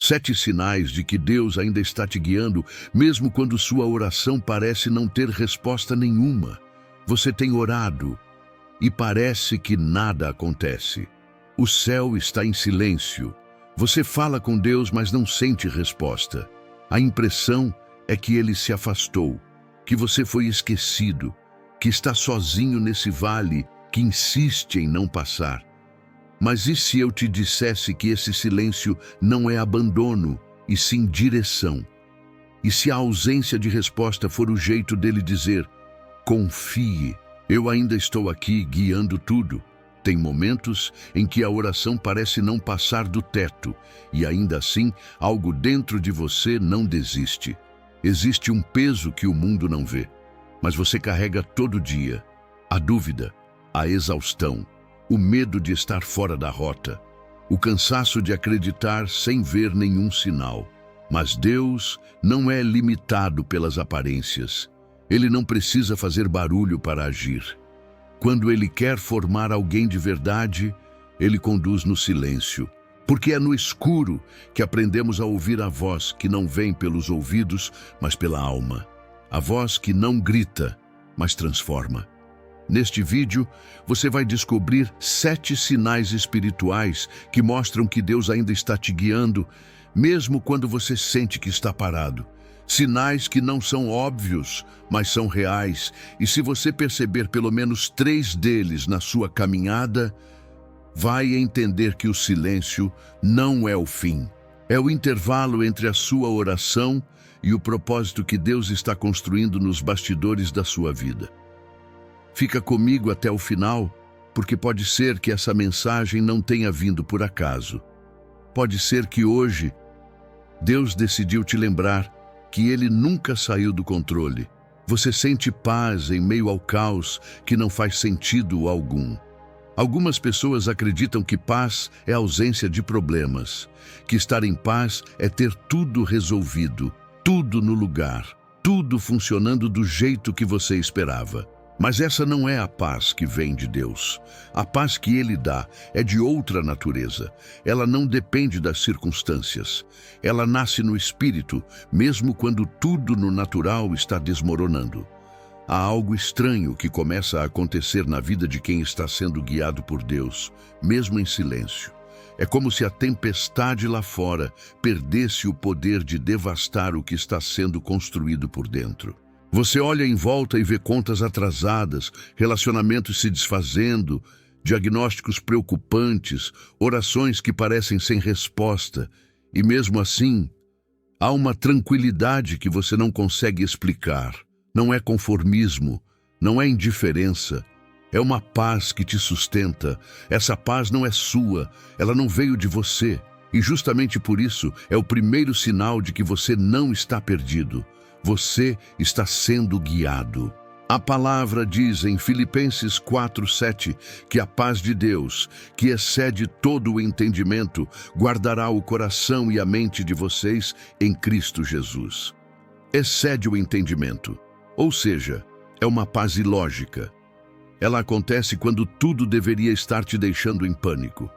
7 sinais de que Deus ainda está te guiando, mesmo quando sua oração parece não ter resposta nenhuma. Você tem orado e parece que nada acontece. O céu está em silêncio. Você fala com Deus, mas não sente resposta. A impressão é que Ele se afastou, que você foi esquecido, que está sozinho nesse vale que insiste em não passar. Mas e se eu te dissesse que esse silêncio não é abandono, e sim direção? E se a ausência de resposta for o jeito dele dizer: confie, eu ainda estou aqui guiando tudo? Tem momentos em que a oração parece não passar do teto, e ainda assim, algo dentro de você não desiste. Existe um peso que o mundo não vê, mas você carrega todo dia: a dúvida, a exaustão, o medo de estar fora da rota, o cansaço de acreditar sem ver nenhum sinal. Mas Deus não é limitado pelas aparências. Ele não precisa fazer barulho para agir. Quando Ele quer formar alguém de verdade, Ele conduz no silêncio. Porque é no escuro que aprendemos a ouvir a voz que não vem pelos ouvidos, mas pela alma. A voz que não grita, mas transforma. Neste vídeo, você vai descobrir 7 sinais espirituais que mostram que Deus ainda está te guiando, mesmo quando você sente que está parado. Sinais que não são óbvios, mas são reais, e se você perceber pelo menos 3 deles na sua caminhada, vai entender que o silêncio não é o fim. É o intervalo entre a sua oração e o propósito que Deus está construindo nos bastidores da sua vida. Fica comigo até o final, porque pode ser que essa mensagem não tenha vindo por acaso. Pode ser que hoje Deus decidiu te lembrar que Ele nunca saiu do controle. Você sente paz em meio ao caos que não faz sentido algum. Algumas pessoas acreditam que paz é ausência de problemas, que estar em paz é ter tudo resolvido, tudo no lugar, tudo funcionando do jeito que você esperava. Mas essa não é a paz que vem de Deus. A paz que Ele dá é de outra natureza. Ela não depende das circunstâncias. Ela nasce no espírito, mesmo quando tudo no natural está desmoronando. Há algo estranho que começa a acontecer na vida de quem está sendo guiado por Deus, mesmo em silêncio. É como se a tempestade lá fora perdesse o poder de devastar o que está sendo construído por dentro. Você olha em volta e vê contas atrasadas, relacionamentos se desfazendo, diagnósticos preocupantes, orações que parecem sem resposta. E mesmo assim, há uma tranquilidade que você não consegue explicar. Não é conformismo, não é indiferença. É uma paz que te sustenta. Essa paz não é sua, ela não veio de você. E justamente por isso é o primeiro sinal de que você não está perdido. Você está sendo guiado. A palavra diz em Filipenses 4:7 que a paz de Deus, que excede todo o entendimento, guardará o coração e a mente de vocês em Cristo Jesus. Excede o entendimento, ou seja, é uma paz ilógica. Ela acontece quando tudo deveria estar te deixando em pânico,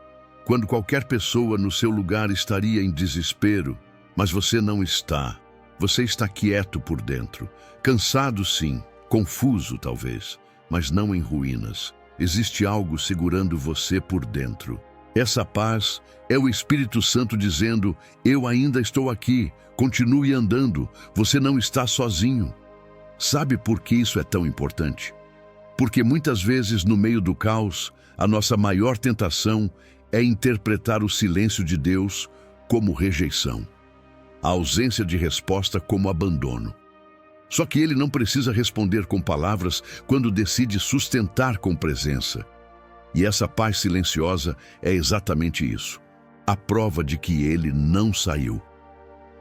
quando qualquer pessoa no seu lugar estaria em desespero, mas você não está. Você está quieto por dentro, cansado sim, confuso talvez, mas não em ruínas. Existe algo segurando você por dentro. Essa paz é o Espírito Santo dizendo: eu ainda estou aqui, continue andando, você não está sozinho. Sabe por que isso é tão importante? Porque muitas vezes no meio do caos, a nossa maior tentação é interpretar o silêncio de Deus como rejeição. A ausência de resposta como abandono. Só que Ele não precisa responder com palavras quando decide sustentar com presença. E essa paz silenciosa é exatamente isso. A prova de que Ele não saiu.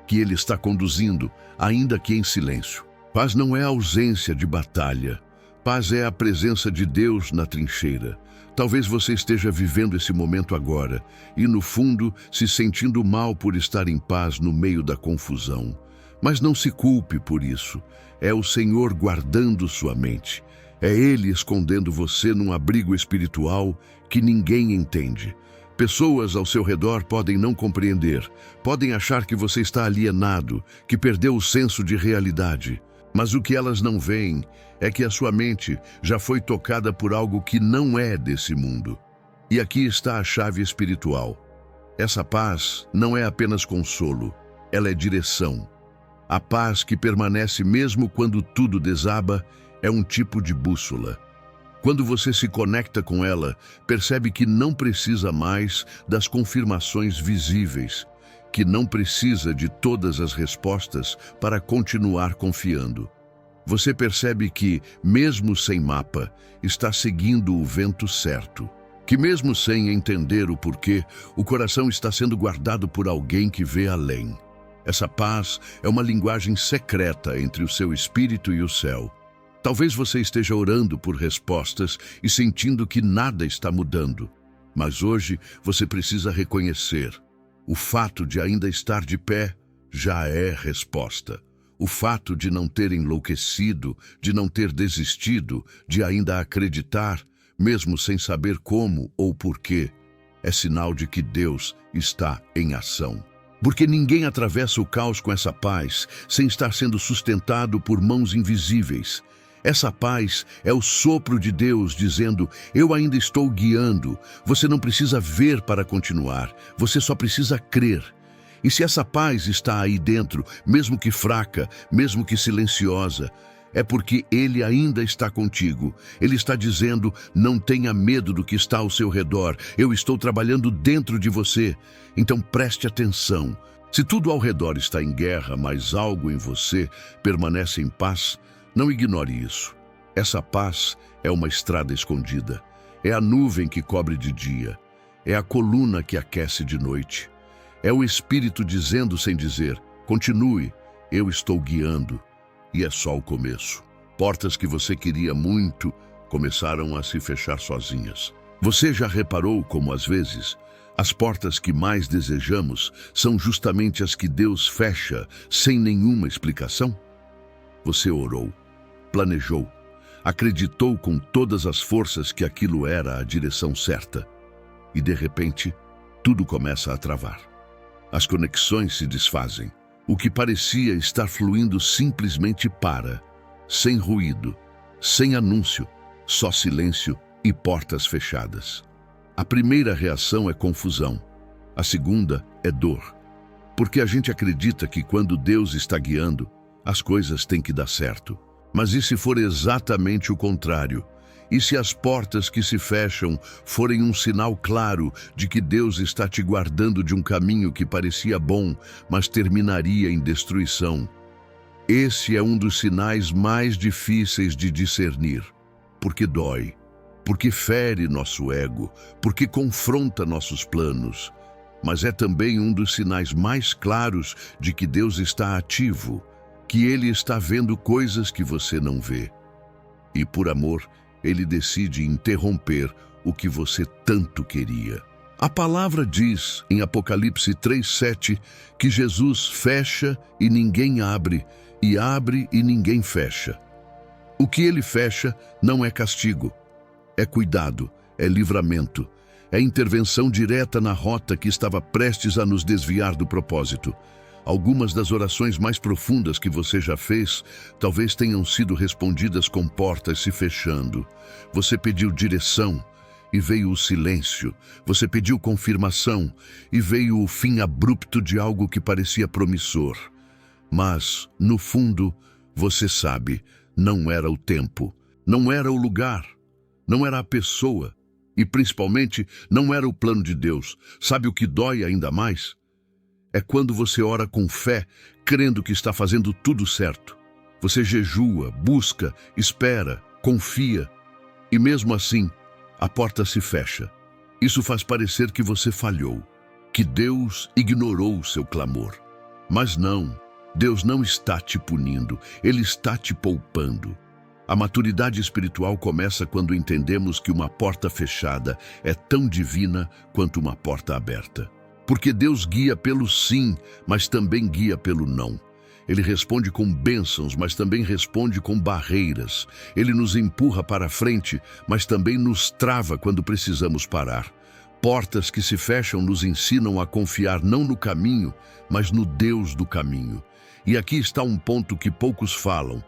Que Ele está conduzindo, ainda que em silêncio. Paz não é a ausência de batalha. Paz é a presença de Deus na trincheira. Talvez você esteja vivendo esse momento agora e, no fundo, se sentindo mal por estar em paz no meio da confusão. Mas não se culpe por isso. É o Senhor guardando sua mente. É Ele escondendo você num abrigo espiritual que ninguém entende. Pessoas ao seu redor podem não compreender, podem achar que você está alienado, que perdeu o senso de realidade. Mas o que elas não veem é que a sua mente já foi tocada por algo que não é desse mundo. E aqui está a chave espiritual. Essa paz não é apenas consolo, ela é direção. A paz que permanece mesmo quando tudo desaba é um tipo de bússola. Quando você se conecta com ela, percebe que não precisa mais das confirmações visíveis, que não precisa de todas as respostas para continuar confiando. Você percebe que, mesmo sem mapa, está seguindo o vento certo. Que mesmo sem entender o porquê, o coração está sendo guardado por alguém que vê além. Essa paz é uma linguagem secreta entre o seu espírito e o céu. Talvez você esteja orando por respostas e sentindo que nada está mudando. Mas hoje você precisa reconhecer: o fato de ainda estar de pé já é resposta. O fato de não ter enlouquecido, de não ter desistido, de ainda acreditar, mesmo sem saber como ou porquê, é sinal de que Deus está em ação. Porque ninguém atravessa o caos com essa paz sem estar sendo sustentado por mãos invisíveis. Essa paz é o sopro de Deus dizendo: eu ainda estou guiando. Você não precisa ver para continuar, você só precisa crer. E se essa paz está aí dentro, mesmo que fraca, mesmo que silenciosa, é porque Ele ainda está contigo. Ele está dizendo: não tenha medo do que está ao seu redor, eu estou trabalhando dentro de você. Então preste atenção. Se tudo ao redor está em guerra, mas algo em você permanece em paz, não ignore isso. Essa paz é uma estrada escondida. É a nuvem que cobre de dia. É a coluna que aquece de noite. É o Espírito dizendo sem dizer: continue, eu estou guiando. E é só o começo. Portas que você queria muito começaram a se fechar sozinhas. Você já reparou como, às vezes, as portas que mais desejamos são justamente as que Deus fecha sem nenhuma explicação? Você orou, planejou, acreditou com todas as forças que aquilo era a direção certa. E, de repente, tudo começa a travar. As conexões se desfazem. O que parecia estar fluindo simplesmente para, sem ruído, sem anúncio, só silêncio e portas fechadas. A primeira reação é confusão. A segunda é dor. Porque a gente acredita que quando Deus está guiando, as coisas têm que dar certo. Mas e se for exatamente o contrário? E se as portas que se fecham forem um sinal claro de que Deus está te guardando de um caminho que parecia bom, mas terminaria em destruição? Esse é um dos sinais mais difíceis de discernir, porque dói, porque fere nosso ego, porque confronta nossos planos. Mas é também um dos sinais mais claros de que Deus está ativo, que Ele está vendo coisas que você não vê. E por amor, Ele decide interromper o que você tanto queria. A palavra diz, em Apocalipse 3:7, que Jesus fecha e ninguém abre, e abre e ninguém fecha. O que Ele fecha não é castigo, é cuidado, é livramento, é intervenção direta na rota que estava prestes a nos desviar do propósito. Algumas das orações mais profundas que você já fez talvez tenham sido respondidas com portas se fechando. Você pediu direção e veio o silêncio. Você pediu confirmação e veio o fim abrupto de algo que parecia promissor. Mas, no fundo, você sabe, não era o tempo, não era o lugar, não era a pessoa e, principalmente, não era o plano de Deus. Sabe o que dói ainda mais? É quando você ora com fé, crendo que está fazendo tudo certo. Você jejua, busca, espera, confia. E mesmo assim, a porta se fecha. Isso faz parecer que você falhou, que Deus ignorou o seu clamor. Mas não, Deus não está te punindo, Ele está te poupando. A maturidade espiritual começa quando entendemos que uma porta fechada é tão divina quanto uma porta aberta. Porque Deus guia pelo sim, mas também guia pelo não. Ele responde com bênçãos, mas também responde com barreiras. Ele nos empurra para frente, mas também nos trava quando precisamos parar. Portas que se fecham nos ensinam a confiar não no caminho, mas no Deus do caminho. E aqui está um ponto que poucos falam.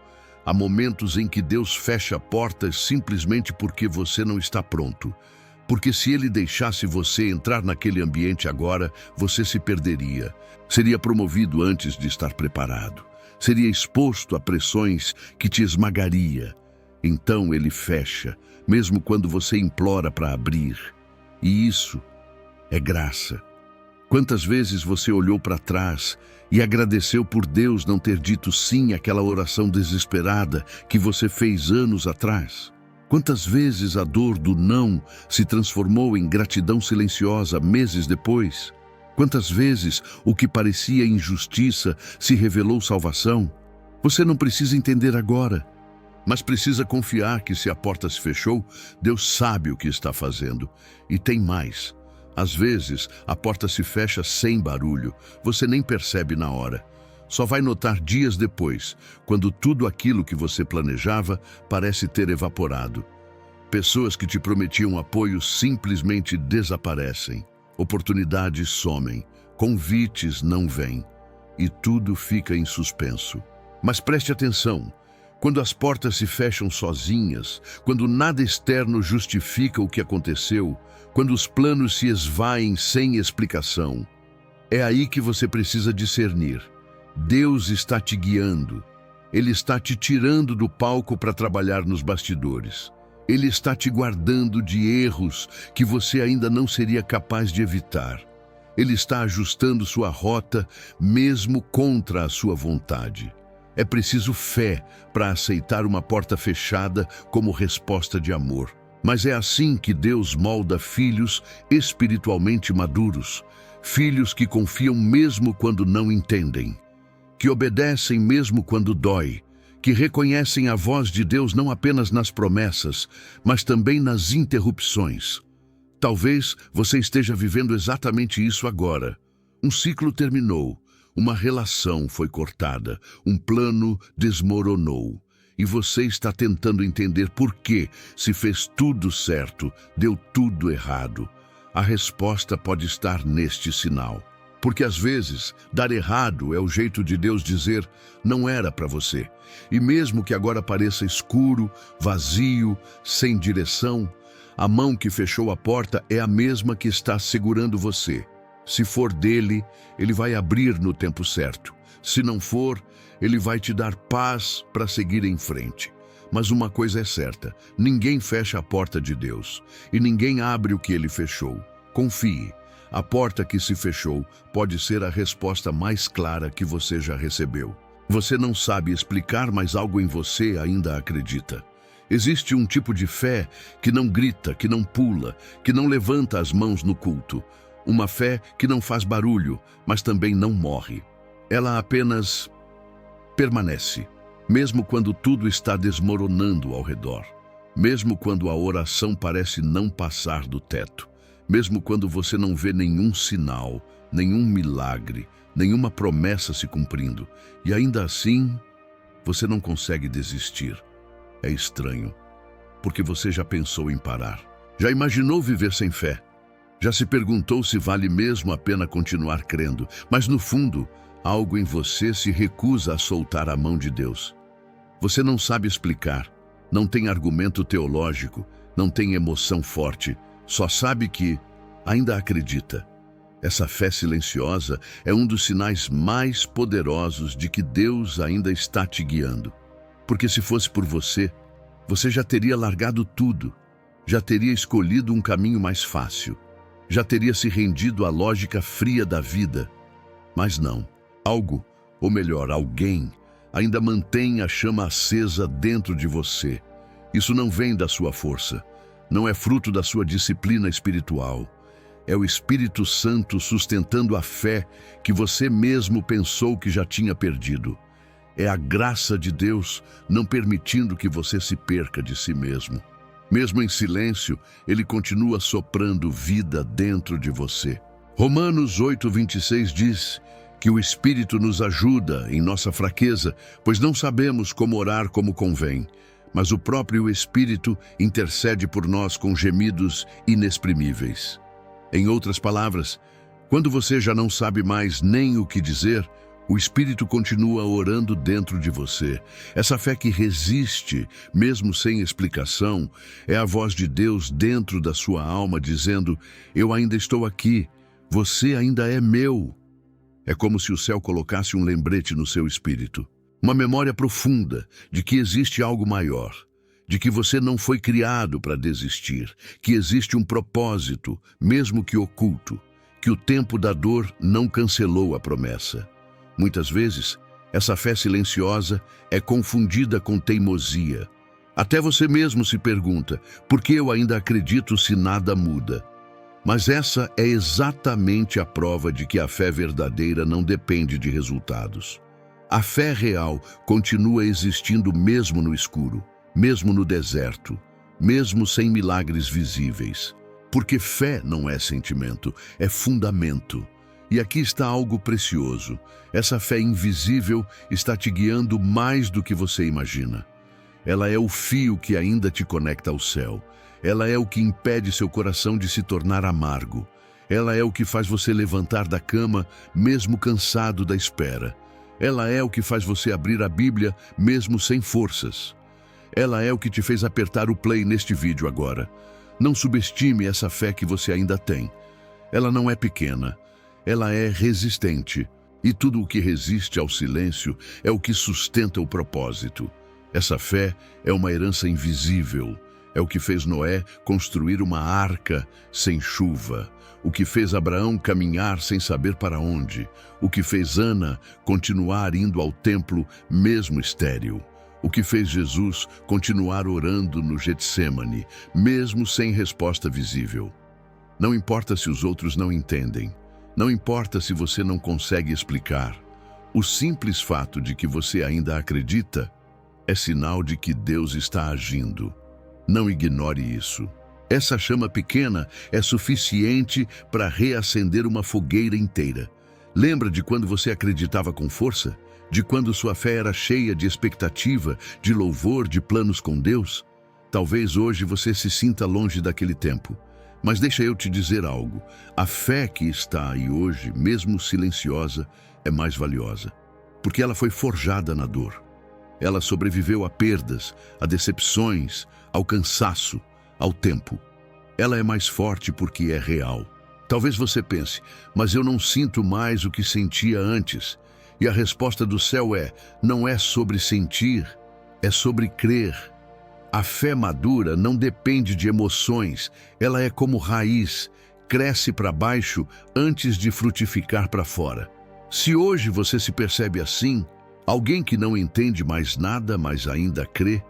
Há momentos em que Deus fecha portas simplesmente porque você não está pronto. Porque se Ele deixasse você entrar naquele ambiente agora, você se perderia. Seria promovido antes de estar preparado. Seria exposto a pressões que te esmagaria. Então Ele fecha, mesmo quando você implora para abrir. E isso é graça. Quantas vezes você olhou para trás e agradeceu por Deus não ter dito sim àquela oração desesperada que você fez anos atrás? Quantas vezes a dor do não se transformou em gratidão silenciosa meses depois? Quantas vezes o que parecia injustiça se revelou salvação? Você não precisa entender agora, mas precisa confiar que se a porta se fechou, Deus sabe o que está fazendo. E tem mais. Às vezes, a porta se fecha sem barulho, você nem percebe na hora. Só vai notar dias depois, quando tudo aquilo que você planejava parece ter evaporado. Pessoas que te prometiam apoio simplesmente desaparecem. Oportunidades somem, convites não vêm e tudo fica em suspenso. Mas preste atenção, quando as portas se fecham sozinhas, quando nada externo justifica o que aconteceu, quando os planos se esvaem sem explicação, é aí que você precisa discernir. Deus está te guiando. Ele está te tirando do palco para trabalhar nos bastidores. Ele está te guardando de erros que você ainda não seria capaz de evitar. Ele está ajustando sua rota, mesmo contra a sua vontade. É preciso fé para aceitar uma porta fechada como resposta de amor. Mas é assim que Deus molda filhos espiritualmente maduros, filhos que confiam mesmo quando não entendem, que obedecem mesmo quando dói, que reconhecem a voz de Deus não apenas nas promessas, mas também nas interrupções. Talvez você esteja vivendo exatamente isso agora. Um ciclo terminou, uma relação foi cortada, um plano desmoronou. E você está tentando entender por que, se fez tudo certo, deu tudo errado. A resposta pode estar neste sinal. Porque às vezes, dar errado é o jeito de Deus dizer, não era para você. E mesmo que agora pareça escuro, vazio, sem direção, a mão que fechou a porta é a mesma que está segurando você. Se for dele, ele vai abrir no tempo certo. Se não for, ele vai te dar paz para seguir em frente. Mas uma coisa é certa, ninguém fecha a porta de Deus e ninguém abre o que ele fechou. Confie. A porta que se fechou pode ser a resposta mais clara que você já recebeu. Você não sabe explicar, mas algo em você ainda acredita. Existe um tipo de fé que não grita, que não pula, que não levanta as mãos no culto. Uma fé que não faz barulho, mas também não morre. Ela apenas permanece, mesmo quando tudo está desmoronando ao redor. Mesmo quando a oração parece não passar do teto. Mesmo quando você não vê nenhum sinal, nenhum milagre, nenhuma promessa se cumprindo, e ainda assim, você não consegue desistir. É estranho, porque você já pensou em parar. Já imaginou viver sem fé? Já se perguntou se vale mesmo a pena continuar crendo, mas no fundo, algo em você se recusa a soltar a mão de Deus. Você não sabe explicar, não tem argumento teológico, não tem emoção forte, só sabe que ainda acredita. Essa fé silenciosa é um dos sinais mais poderosos de que Deus ainda está te guiando. Porque se fosse por você, você já teria largado tudo, já teria escolhido um caminho mais fácil, já teria se rendido à lógica fria da vida. Mas não. Algo, ou melhor, alguém, ainda mantém a chama acesa dentro de você. Isso não vem da sua força. Não é fruto da sua disciplina espiritual. É o Espírito Santo sustentando a fé que você mesmo pensou que já tinha perdido. É a graça de Deus não permitindo que você se perca de si mesmo. Mesmo em silêncio, Ele continua soprando vida dentro de você. Romanos 8:26 diz que o Espírito nos ajuda em nossa fraqueza, pois não sabemos como orar como convém. Mas o próprio Espírito intercede por nós com gemidos inexprimíveis. Em outras palavras, quando você já não sabe mais nem o que dizer, o Espírito continua orando dentro de você. Essa fé que resiste, mesmo sem explicação, é a voz de Deus dentro da sua alma dizendo: eu ainda estou aqui, você ainda é meu. É como se o céu colocasse um lembrete no seu espírito. Uma memória profunda de que existe algo maior, de que você não foi criado para desistir, que existe um propósito, mesmo que oculto, que o tempo da dor não cancelou a promessa. Muitas vezes, essa fé silenciosa é confundida com teimosia. Até você mesmo se pergunta: por que eu ainda acredito se nada muda? Mas essa é exatamente a prova de que a fé verdadeira não depende de resultados. A fé real continua existindo mesmo no escuro, mesmo no deserto, mesmo sem milagres visíveis. Porque fé não é sentimento, é fundamento. E aqui está algo precioso. Essa fé invisível está te guiando mais do que você imagina. Ela é o fio que ainda te conecta ao céu. Ela é o que impede seu coração de se tornar amargo. Ela é o que faz você levantar da cama, mesmo cansado da espera. Ela é o que faz você abrir a Bíblia, mesmo sem forças. Ela é o que te fez apertar o play neste vídeo agora. Não subestime essa fé que você ainda tem. Ela não é pequena. Ela é resistente. E tudo o que resiste ao silêncio é o que sustenta o propósito. Essa fé é uma herança invisível. É o que fez Noé construir uma arca sem chuva. O que fez Abraão caminhar sem saber para onde. O que fez Ana continuar indo ao templo mesmo estéril. O que fez Jesus continuar orando no Getsêmani, mesmo sem resposta visível. Não importa se os outros não entendem. Não importa se você não consegue explicar. O simples fato de que você ainda acredita é sinal de que Deus está agindo. Não ignore isso. Essa chama pequena é suficiente para reacender uma fogueira inteira. Lembra de quando você acreditava com força? De quando sua fé era cheia de expectativa, de louvor, de planos com Deus? Talvez hoje você se sinta longe daquele tempo. Mas deixa eu te dizer algo. A fé que está aí hoje, mesmo silenciosa, é mais valiosa. Porque ela foi forjada na dor. Ela sobreviveu a perdas, a decepções, ao cansaço, ao tempo. Ela é mais forte porque é real. Talvez você pense: mas eu não sinto mais o que sentia antes. E a resposta do céu é: não é sobre sentir, é sobre crer. A fé madura não depende de emoções, ela é como raiz, cresce para baixo antes de frutificar para fora. Se hoje você se percebe assim, alguém que não entende mais nada, mas ainda crê,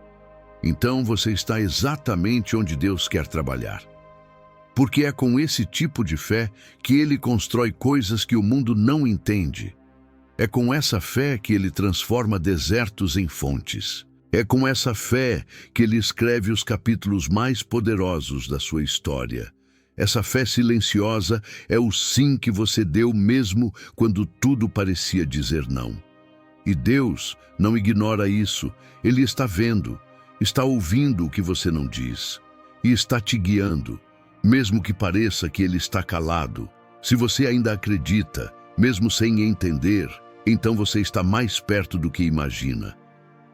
então você está exatamente onde Deus quer trabalhar. Porque é com esse tipo de fé que Ele constrói coisas que o mundo não entende. É com essa fé que Ele transforma desertos em fontes. É com essa fé que Ele escreve os capítulos mais poderosos da sua história. Essa fé silenciosa é o sim que você deu mesmo quando tudo parecia dizer não. E Deus não ignora isso. Ele está vendo, está ouvindo o que você não diz e está te guiando, mesmo que pareça que Ele está calado. Se você ainda acredita, mesmo sem entender, então você está mais perto do que imagina.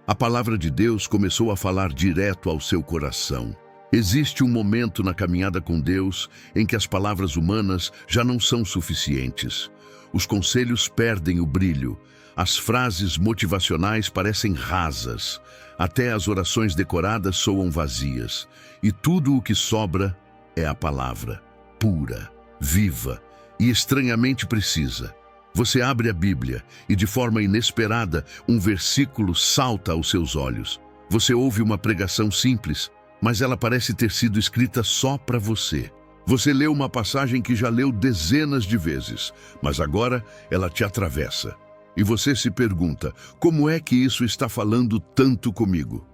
A palavra de Deus começou a falar direto ao seu coração. Existe um momento na caminhada com Deus em que as palavras humanas já não são suficientes. Os conselhos perdem o brilho, as frases motivacionais parecem rasas, até as orações decoradas soam vazias, e tudo o que sobra é a palavra, pura, viva e estranhamente precisa. Você abre a Bíblia e, de forma inesperada, um versículo salta aos seus olhos. Você ouve uma pregação simples, mas ela parece ter sido escrita só para você. Você lê uma passagem que já leu dezenas de vezes, mas agora ela te atravessa. E você se pergunta: como é que isso está falando tanto comigo?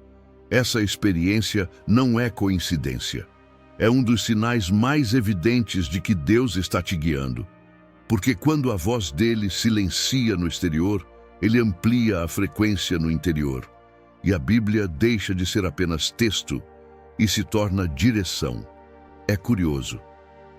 Essa experiência não é coincidência. É um dos sinais mais evidentes de que Deus está te guiando. Porque quando a voz dele silencia no exterior, ele amplia a frequência no interior. E a Bíblia deixa de ser apenas texto e se torna direção. É curioso,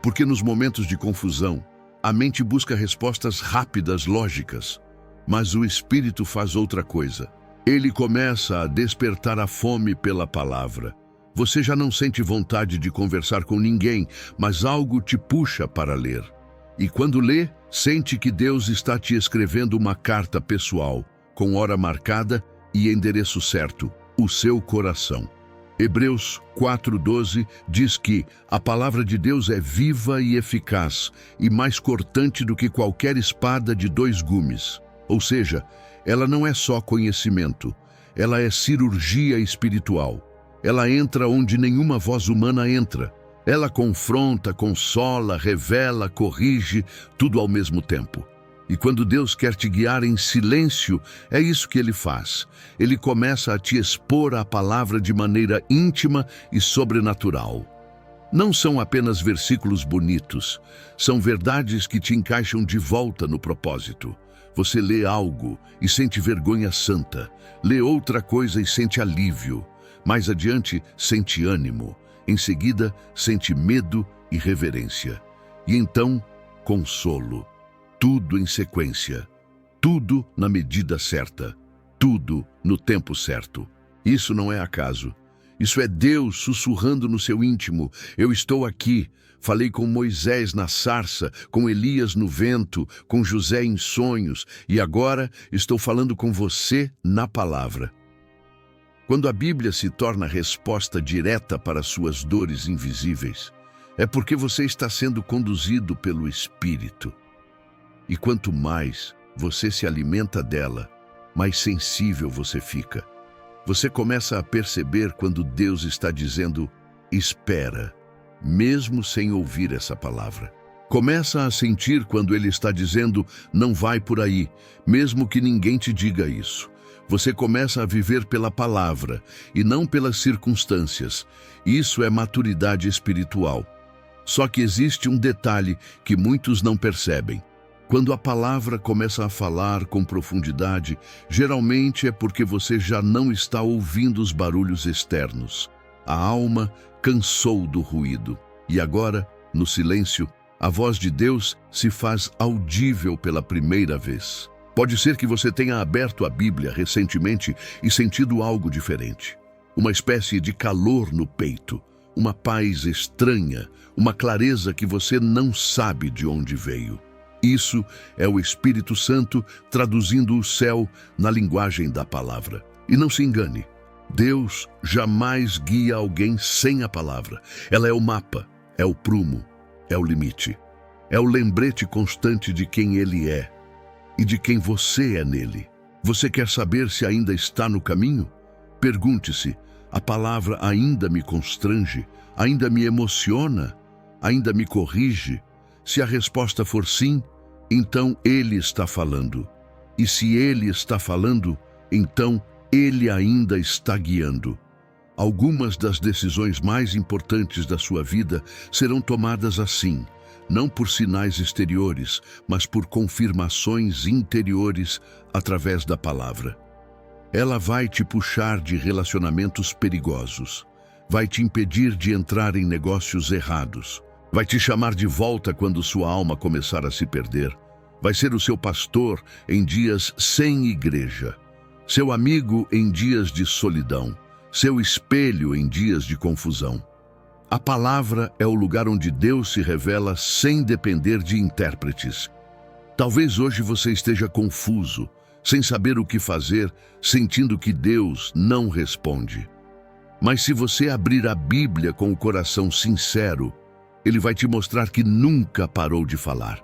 Porque nos momentos de confusão, a mente busca respostas rápidas, lógicas. Mas o Espírito faz outra coisa. Ele começa a despertar a fome pela palavra. Você já não sente vontade de conversar com ninguém, mas algo te puxa para ler. E quando lê, sente que Deus está te escrevendo uma carta pessoal, com hora marcada e endereço certo, o seu coração. Hebreus 4:12 diz que a palavra de Deus é viva e eficaz e mais cortante do que qualquer espada de 2 gumes. Ou seja, ela não é só conhecimento, ela é cirurgia espiritual. Ela entra onde nenhuma voz humana entra. Ela confronta, consola, revela, corrige, tudo ao mesmo tempo. E quando Deus quer te guiar em silêncio, é isso que Ele faz. Ele começa a te expor a palavra de maneira íntima e sobrenatural. Não são apenas versículos bonitos, são verdades que te encaixam de volta no propósito. Você lê algo e sente vergonha santa, lê outra coisa e sente alívio. Mais adiante, sente ânimo. Em seguida, sente medo e reverência. E então, consolo. Tudo em sequência. Tudo na medida certa. Tudo no tempo certo. Isso não é acaso. Isso é Deus sussurrando no seu íntimo. Eu estou aqui. Falei com Moisés na sarça, com Elias no vento, com José em sonhos, e agora estou falando com você na palavra. Quando a Bíblia se torna resposta direta para suas dores invisíveis, é porque você está sendo conduzido pelo Espírito. E quanto mais você se alimenta dela, mais sensível você fica. Você começa a perceber quando Deus está dizendo, espera, mesmo sem ouvir essa palavra. Começa a sentir quando Ele está dizendo, não vai por aí, mesmo que ninguém te diga isso. Você começa a viver pela palavra e não pelas circunstâncias. Isso é maturidade espiritual. Só que existe um detalhe que muitos não percebem. Quando a palavra começa a falar com profundidade, geralmente é porque você já não está ouvindo os barulhos externos. A alma cansou do ruído. E agora, no silêncio, a voz de Deus se faz audível pela primeira vez. Pode ser que você tenha aberto a Bíblia recentemente e sentido algo diferente. Uma espécie de calor no peito, uma paz estranha, uma clareza que você não sabe de onde veio. Isso é o Espírito Santo traduzindo o céu na linguagem da palavra. E não se engane, Deus jamais guia alguém sem a palavra. Ela é o mapa, é o prumo, é o limite. É o lembrete constante de quem Ele é e de quem você é nele. Você quer saber se ainda está no caminho? Pergunte-se, a palavra ainda me constrange? Ainda me emociona? Ainda me corrige? Se a resposta for sim, então Ele está falando. E se Ele está falando, então Ele ainda está guiando. Algumas das decisões mais importantes da sua vida serão tomadas assim, não por sinais exteriores, mas por confirmações interiores através da palavra. Ela vai te puxar de relacionamentos perigosos, vai te impedir de entrar em negócios errados, vai te chamar de volta quando sua alma começar a se perder, vai ser o seu pastor em dias sem igreja, seu amigo em dias de solidão, seu espelho em dias de confusão. A palavra é o lugar onde Deus se revela sem depender de intérpretes. Talvez hoje você esteja confuso, sem saber o que fazer, sentindo que Deus não responde. Mas se você abrir a Bíblia com o coração sincero, Ele vai te mostrar que nunca parou de falar.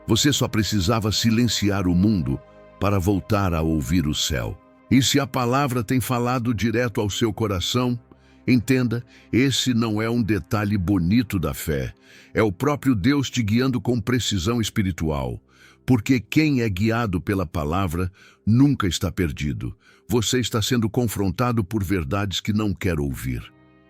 Você só precisava silenciar o mundo para voltar a ouvir o céu. E se a palavra tem falado direto ao seu coração, entenda, esse não é um detalhe bonito da fé. É o próprio Deus te guiando com precisão espiritual. Porque quem é guiado pela palavra nunca está perdido. Você está sendo confrontado por verdades que não quer ouvir.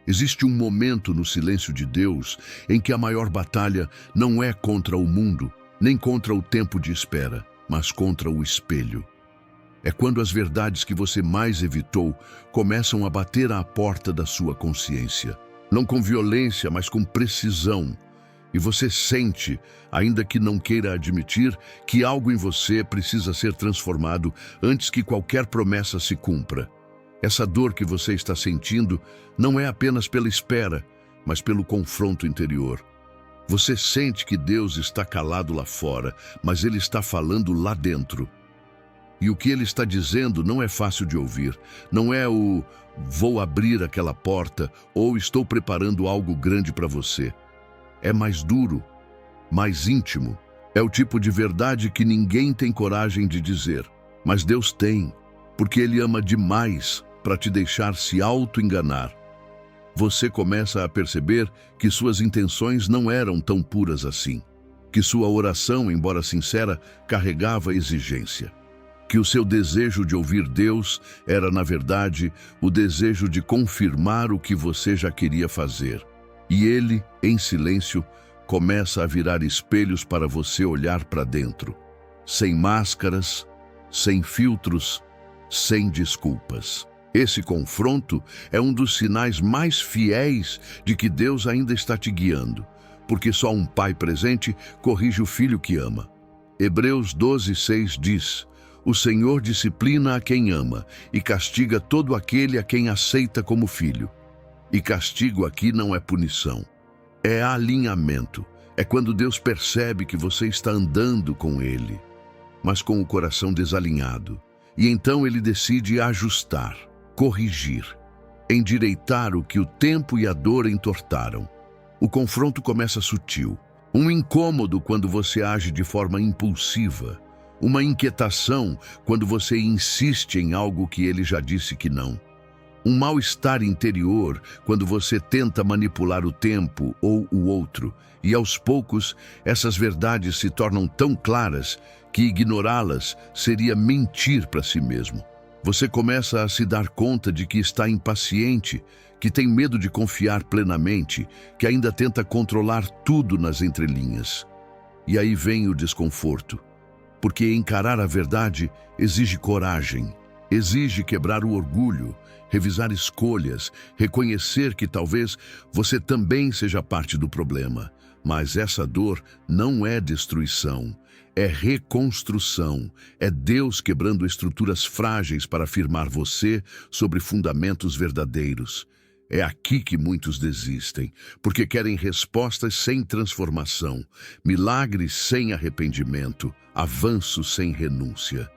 Existe um momento no silêncio de Deus em que a maior batalha não é contra o mundo, nem contra o tempo de espera, mas contra o espelho. É quando as verdades que você mais evitou começam a bater à porta da sua consciência. Não com violência, mas com precisão. E você sente, ainda que não queira admitir, que algo em você precisa ser transformado antes que qualquer promessa se cumpra. Essa dor que você está sentindo não é apenas pela espera, mas pelo confronto interior. Você sente que Deus está calado lá fora, mas Ele está falando lá dentro. E o que Ele está dizendo não é fácil de ouvir. Não é o "vou abrir aquela porta" ou "estou preparando algo grande para você". É mais duro, mais íntimo. É o tipo de verdade que ninguém tem coragem de dizer. Mas Deus tem, porque Ele ama demais para te deixar se auto-enganar. Você começa a perceber que suas intenções não eram tão puras assim. Que sua oração, embora sincera, carregava exigência. Que o seu desejo de ouvir Deus era, na verdade, o desejo de confirmar o que você já queria fazer. E Ele, em silêncio, começa a virar espelhos para você olhar para dentro. Sem máscaras, sem filtros, sem desculpas. Esse confronto é um dos sinais mais fiéis de que Deus ainda está te guiando, porque só um pai presente corrige o filho que ama. Hebreus 12:6 diz: "O Senhor disciplina a quem ama e castiga todo aquele a quem aceita como filho." E castigo aqui não é punição, é alinhamento. É quando Deus percebe que você está andando com Ele, mas com o coração desalinhado. E então Ele decide ajustar, corrigir, endireitar o que o tempo e a dor entortaram. O confronto começa sutil. Um incômodo quando você age de forma impulsiva. Uma inquietação quando você insiste em algo que Ele já disse que não. Um mal-estar interior quando você tenta manipular o tempo ou o outro, e aos poucos essas verdades se tornam tão claras que ignorá-las seria mentir para si mesmo. Você começa a se dar conta de que está impaciente, que tem medo de confiar plenamente, que ainda tenta controlar tudo nas entrelinhas. E aí vem o desconforto, porque encarar a verdade exige coragem, exige quebrar o orgulho, revisar escolhas, reconhecer que talvez você também seja parte do problema. Mas essa dor não é destruição, é reconstrução. É Deus quebrando estruturas frágeis para afirmar você sobre fundamentos verdadeiros. É aqui que muitos desistem, porque querem respostas sem transformação, milagres sem arrependimento, avanço sem renúncia.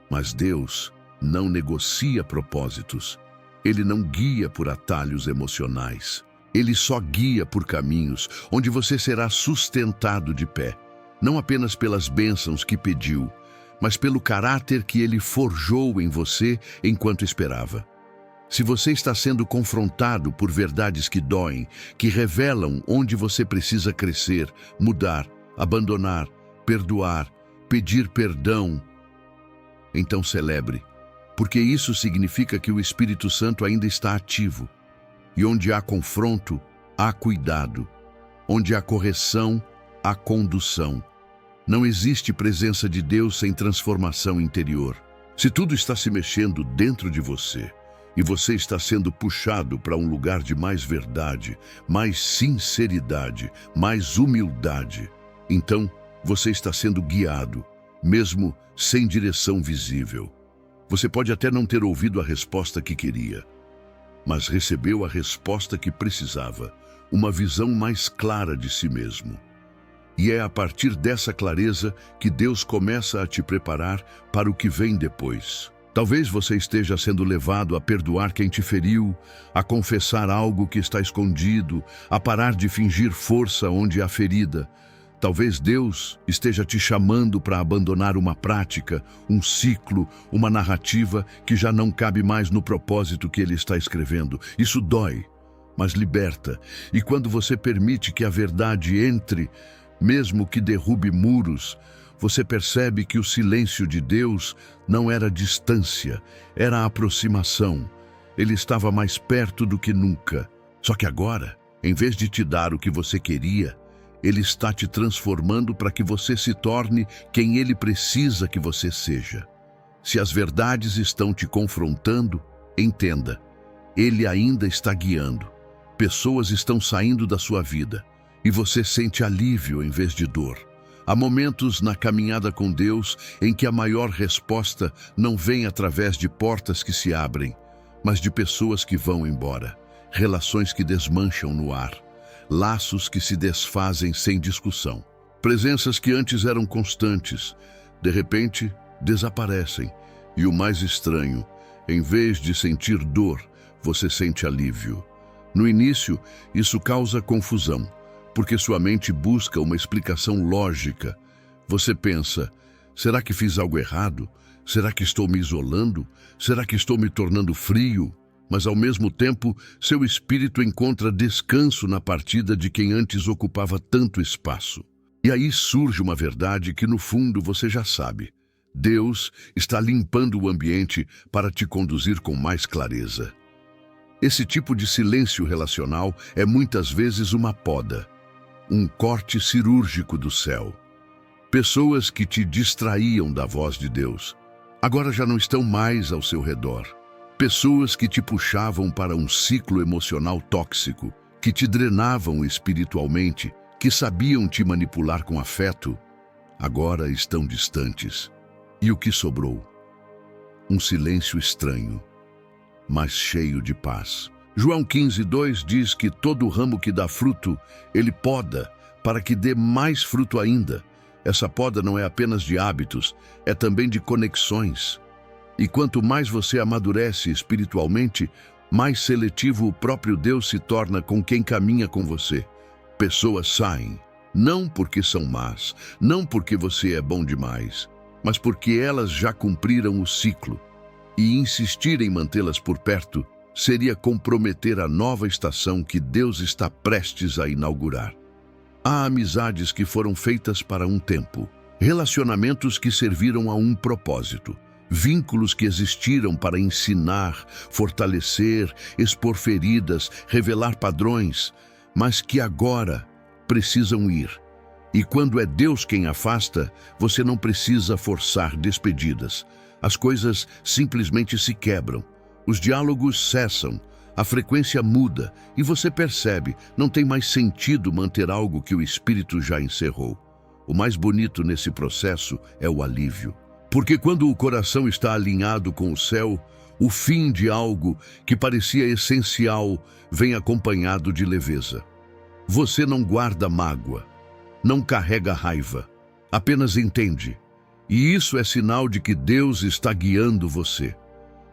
Mas Deus não negocia propósitos. Ele não guia por atalhos emocionais. Ele só guia por caminhos onde você será sustentado de pé, não apenas pelas bênçãos que pediu, mas pelo caráter que Ele forjou em você enquanto esperava. Se você está sendo confrontado por verdades que doem, que revelam onde você precisa crescer, mudar, abandonar, perdoar, pedir perdão, então celebre. Porque isso significa que o Espírito Santo ainda está ativo. E onde há confronto, há cuidado. Onde há correção, há condução. Não existe presença de Deus sem transformação interior. Se tudo está se mexendo dentro de você, e você está sendo puxado para um lugar de mais verdade, mais sinceridade, mais humildade, então você está sendo guiado, mesmo sem direção visível. Você pode até não ter ouvido a resposta que queria, mas recebeu a resposta que precisava, uma visão mais clara de si mesmo. E é a partir dessa clareza que Deus começa a te preparar para o que vem depois. Talvez você esteja sendo levado a perdoar quem te feriu, a confessar algo que está escondido, a parar de fingir força onde há ferida. Talvez Deus esteja te chamando para abandonar uma prática, um ciclo, uma narrativa que já não cabe mais no propósito que Ele está escrevendo. Isso dói, mas liberta. E quando você permite que a verdade entre, mesmo que derrube muros, você percebe que o silêncio de Deus não era distância, era aproximação. Ele estava mais perto do que nunca. Só que agora, em vez de te dar o que você queria, Ele está te transformando para que você se torne quem Ele precisa que você seja. Se as verdades estão te confrontando, entenda, Ele ainda está guiando. Pessoas estão saindo da sua vida. e você sente alívio em vez de dor. Há momentos na caminhada com Deus em que a maior resposta não vem através de portas que se abrem, mas de pessoas que vão embora, relações que desmancham no ar, laços que se desfazem sem discussão, presenças que antes eram constantes, de repente desaparecem. E o mais estranho, em vez de sentir dor, você sente alívio. No início, isso causa confusão, porque sua mente busca uma explicação lógica. Você pensa, será que fiz algo errado? Será que estou me isolando? Será que estou me tornando frio? Mas ao mesmo tempo, seu espírito encontra descanso na partida de quem antes ocupava tanto espaço. E aí surge uma verdade que no fundo você já sabe. Deus está limpando o ambiente para te conduzir com mais clareza. Esse tipo de silêncio relacional é muitas vezes uma poda, um corte cirúrgico do céu. Pessoas que te distraíam da voz de Deus, agora já não estão mais ao seu redor. Pessoas que te puxavam para um ciclo emocional tóxico, que te drenavam espiritualmente, que sabiam te manipular com afeto, agora estão distantes. E o que sobrou? Um silêncio estranho, mas cheio de paz. João 15:2 diz que todo ramo que dá fruto, ele poda, para que dê mais fruto ainda. Essa poda não é apenas de hábitos, é também de conexões. E quanto mais você amadurece espiritualmente, mais seletivo o próprio Deus se torna com quem caminha com você. Pessoas saem, não porque são más, não porque você é bom demais, mas porque elas já cumpriram o ciclo. E insistir em mantê-las por perto seria comprometer a nova estação que Deus está prestes a inaugurar. Há amizades que foram feitas para um tempo, relacionamentos que serviram a um propósito, vínculos que existiram para ensinar, fortalecer, expor feridas, revelar padrões, mas que agora precisam ir. E quando é Deus quem afasta, você não precisa forçar despedidas. As coisas simplesmente se quebram, os diálogos cessam, a frequência muda e você percebe, não tem mais sentido manter algo que o Espírito já encerrou. O mais bonito nesse processo é o alívio. Porque quando o coração está alinhado com o céu, o fim de algo que parecia essencial vem acompanhado de leveza. Você não guarda mágoa, não carrega raiva, apenas entende. E isso é sinal de que Deus está guiando você.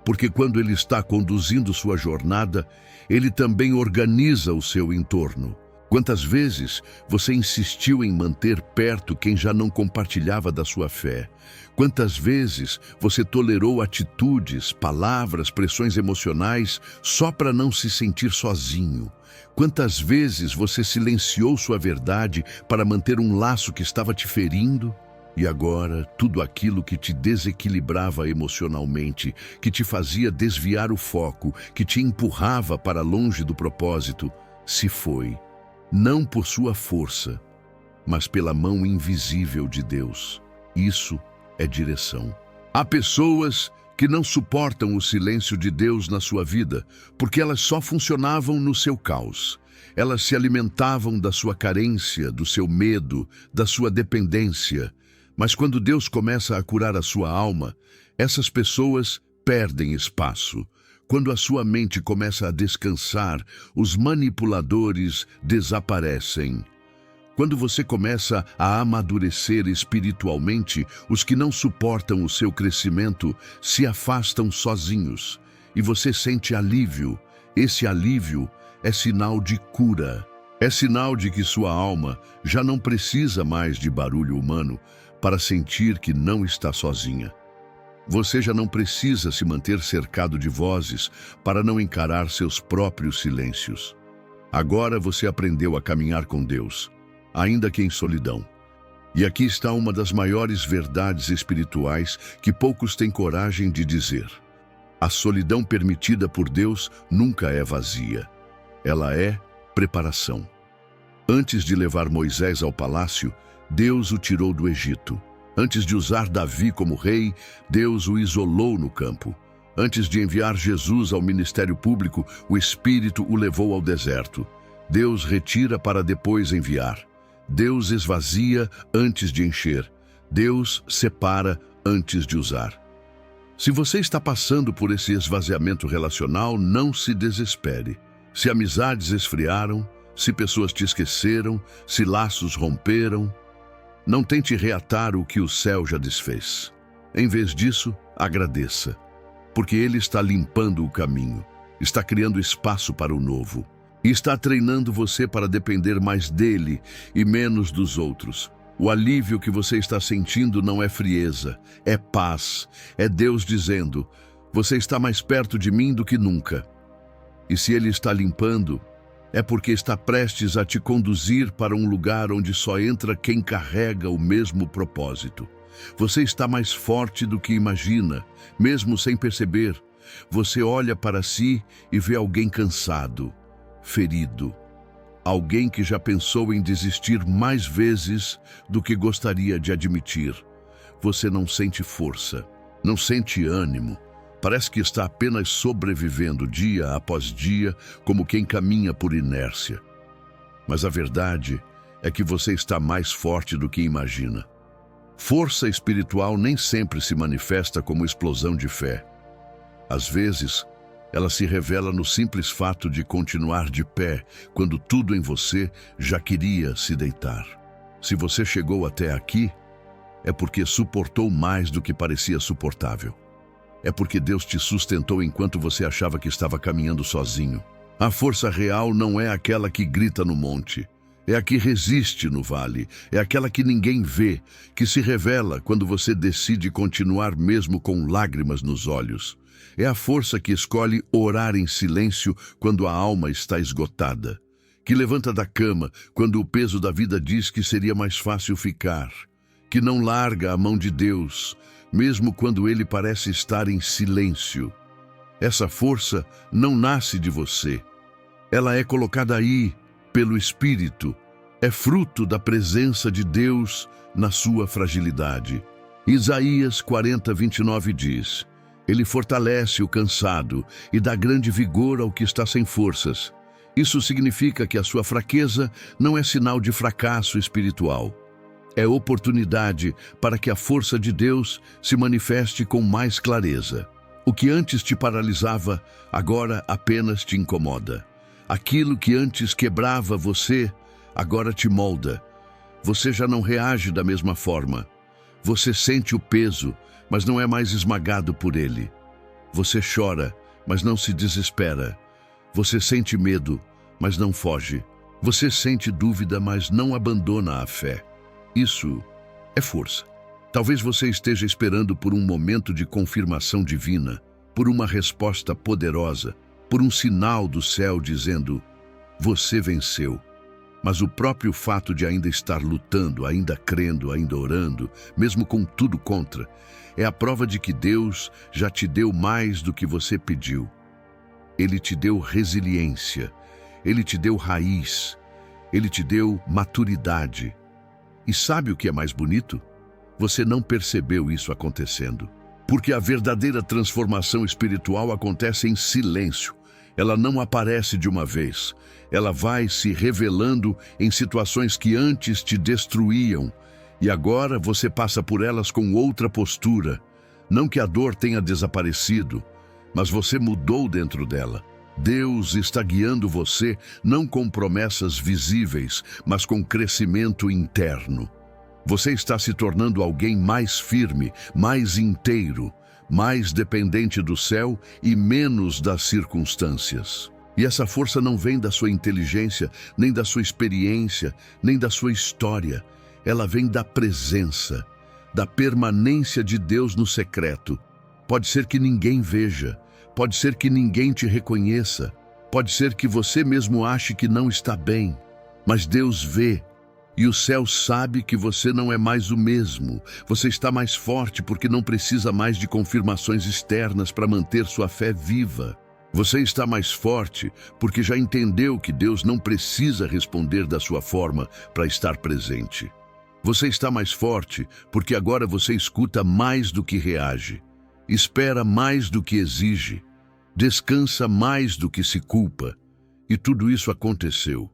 Porque quando Ele está conduzindo sua jornada, Ele também organiza o seu entorno. Quantas vezes você insistiu em manter perto quem já não compartilhava da sua fé? Quantas vezes você tolerou atitudes, palavras, pressões emocionais só para não se sentir sozinho? Quantas vezes você silenciou sua verdade para manter um laço que estava te ferindo? E agora, tudo aquilo que te desequilibrava emocionalmente, que te fazia desviar o foco, que te empurrava para longe do propósito, se foi. Não por sua força, mas pela mão invisível de Deus. Isso é direção. Há pessoas que não suportam o silêncio de Deus na sua vida, porque elas só funcionavam no seu caos. Elas se alimentavam da sua carência, do seu medo, da sua dependência. Mas quando Deus começa a curar a sua alma, essas pessoas perdem espaço. Quando a sua mente começa a descansar, os manipuladores desaparecem. Quando você começa a amadurecer espiritualmente, os que não suportam o seu crescimento se afastam sozinhos. E você sente alívio. Esse alívio é sinal de cura. É sinal de que sua alma já não precisa mais de barulho humano para sentir que não está sozinha. Você já não precisa se manter cercado de vozes para não encarar seus próprios silêncios. Agora você aprendeu a caminhar com Deus, ainda que em solidão. E aqui está uma das maiores verdades espirituais que poucos têm coragem de dizer. A solidão permitida por Deus nunca é vazia. Ela é preparação. Antes de levar Moisés ao palácio, Deus o tirou do Egito. Antes de usar Davi como rei, Deus o isolou no campo. Antes de enviar Jesus ao ministério público, o Espírito o levou ao deserto. Deus retira para depois enviar. Deus esvazia antes de encher. Deus separa antes de usar. Se você está passando por esse esvaziamento relacional, não se desespere. Se amizades esfriaram, se pessoas te esqueceram, se laços romperam, não tente reatar o que o céu já desfez. Em vez disso, agradeça, porque Ele está limpando o caminho, está criando espaço para o novo e está treinando você para depender mais dele e menos dos outros. O alívio que você está sentindo não é frieza, é paz, é Deus dizendo: você está mais perto de mim do que nunca. E se Ele está limpando, é porque está prestes a te conduzir para um lugar onde só entra quem carrega o mesmo propósito. Você está mais forte do que imagina, mesmo sem perceber. Você olha para si e vê alguém cansado, ferido. Alguém que já pensou em desistir mais vezes do que gostaria de admitir. Você não sente força, não sente ânimo. Parece que está apenas sobrevivendo dia após dia, como quem caminha por inércia. Mas a verdade é que você está mais forte do que imagina. Força espiritual nem sempre se manifesta como explosão de fé. Às vezes, ela se revela no simples fato de continuar de pé, quando tudo em você já queria se deitar. Se você chegou até aqui, é porque suportou mais do que parecia suportável. É porque Deus te sustentou enquanto você achava que estava caminhando sozinho. A força real não é aquela que grita no monte. É a que resiste no vale. É aquela que ninguém vê, que se revela quando você decide continuar mesmo com lágrimas nos olhos. É a força que escolhe orar em silêncio quando a alma está esgotada. Que levanta da cama quando o peso da vida diz que seria mais fácil ficar. Que não larga a mão de Deus, mesmo quando Ele parece estar em silêncio. Essa força não nasce de você. Ela é colocada aí pelo Espírito. É fruto da presença de Deus na sua fragilidade. Isaías 40:29 diz: Ele fortalece o cansado e dá grande vigor ao que está sem forças. Isso significa que a sua fraqueza não é sinal de fracasso espiritual. É oportunidade para que a força de Deus se manifeste com mais clareza. O que antes te paralisava, agora apenas te incomoda. Aquilo que antes quebrava você, agora te molda. Você já não reage da mesma forma. Você sente o peso, mas não é mais esmagado por ele. Você chora, mas não se desespera. Você sente medo, mas não foge. Você sente dúvida, mas não abandona a fé. Isso é força. Talvez você esteja esperando por um momento de confirmação divina, por uma resposta poderosa, por um sinal do céu dizendo: você venceu. Mas o próprio fato de ainda estar lutando, ainda crendo, ainda orando, mesmo com tudo contra, é a prova de que Deus já te deu mais do que você pediu. Ele te deu resiliência, Ele te deu raiz, Ele te deu maturidade. E sabe o que é mais bonito? Você não percebeu isso acontecendo. Porque a verdadeira transformação espiritual acontece em silêncio. Ela não aparece de uma vez. Ela vai se revelando em situações que antes te destruíam. E agora você passa por elas com outra postura. Não que a dor tenha desaparecido, mas você mudou dentro dela. Deus está guiando você não com promessas visíveis, mas com crescimento interno. Você está se tornando alguém mais firme, mais inteiro, mais dependente do céu e menos das circunstâncias. E essa força não vem da sua inteligência, nem da sua experiência, nem da sua história. Ela vem da presença, da permanência de Deus no secreto. Pode ser que ninguém veja, pode ser que ninguém te reconheça, pode ser que você mesmo ache que não está bem, mas Deus vê. E o céu sabe que você não é mais o mesmo. Você está mais forte porque não precisa mais de confirmações externas para manter sua fé viva. Você está mais forte porque já entendeu que Deus não precisa responder da sua forma para estar presente. Você está mais forte porque agora você escuta mais do que reage, espera mais do que exige, descansa mais do que se culpa. E tudo isso aconteceu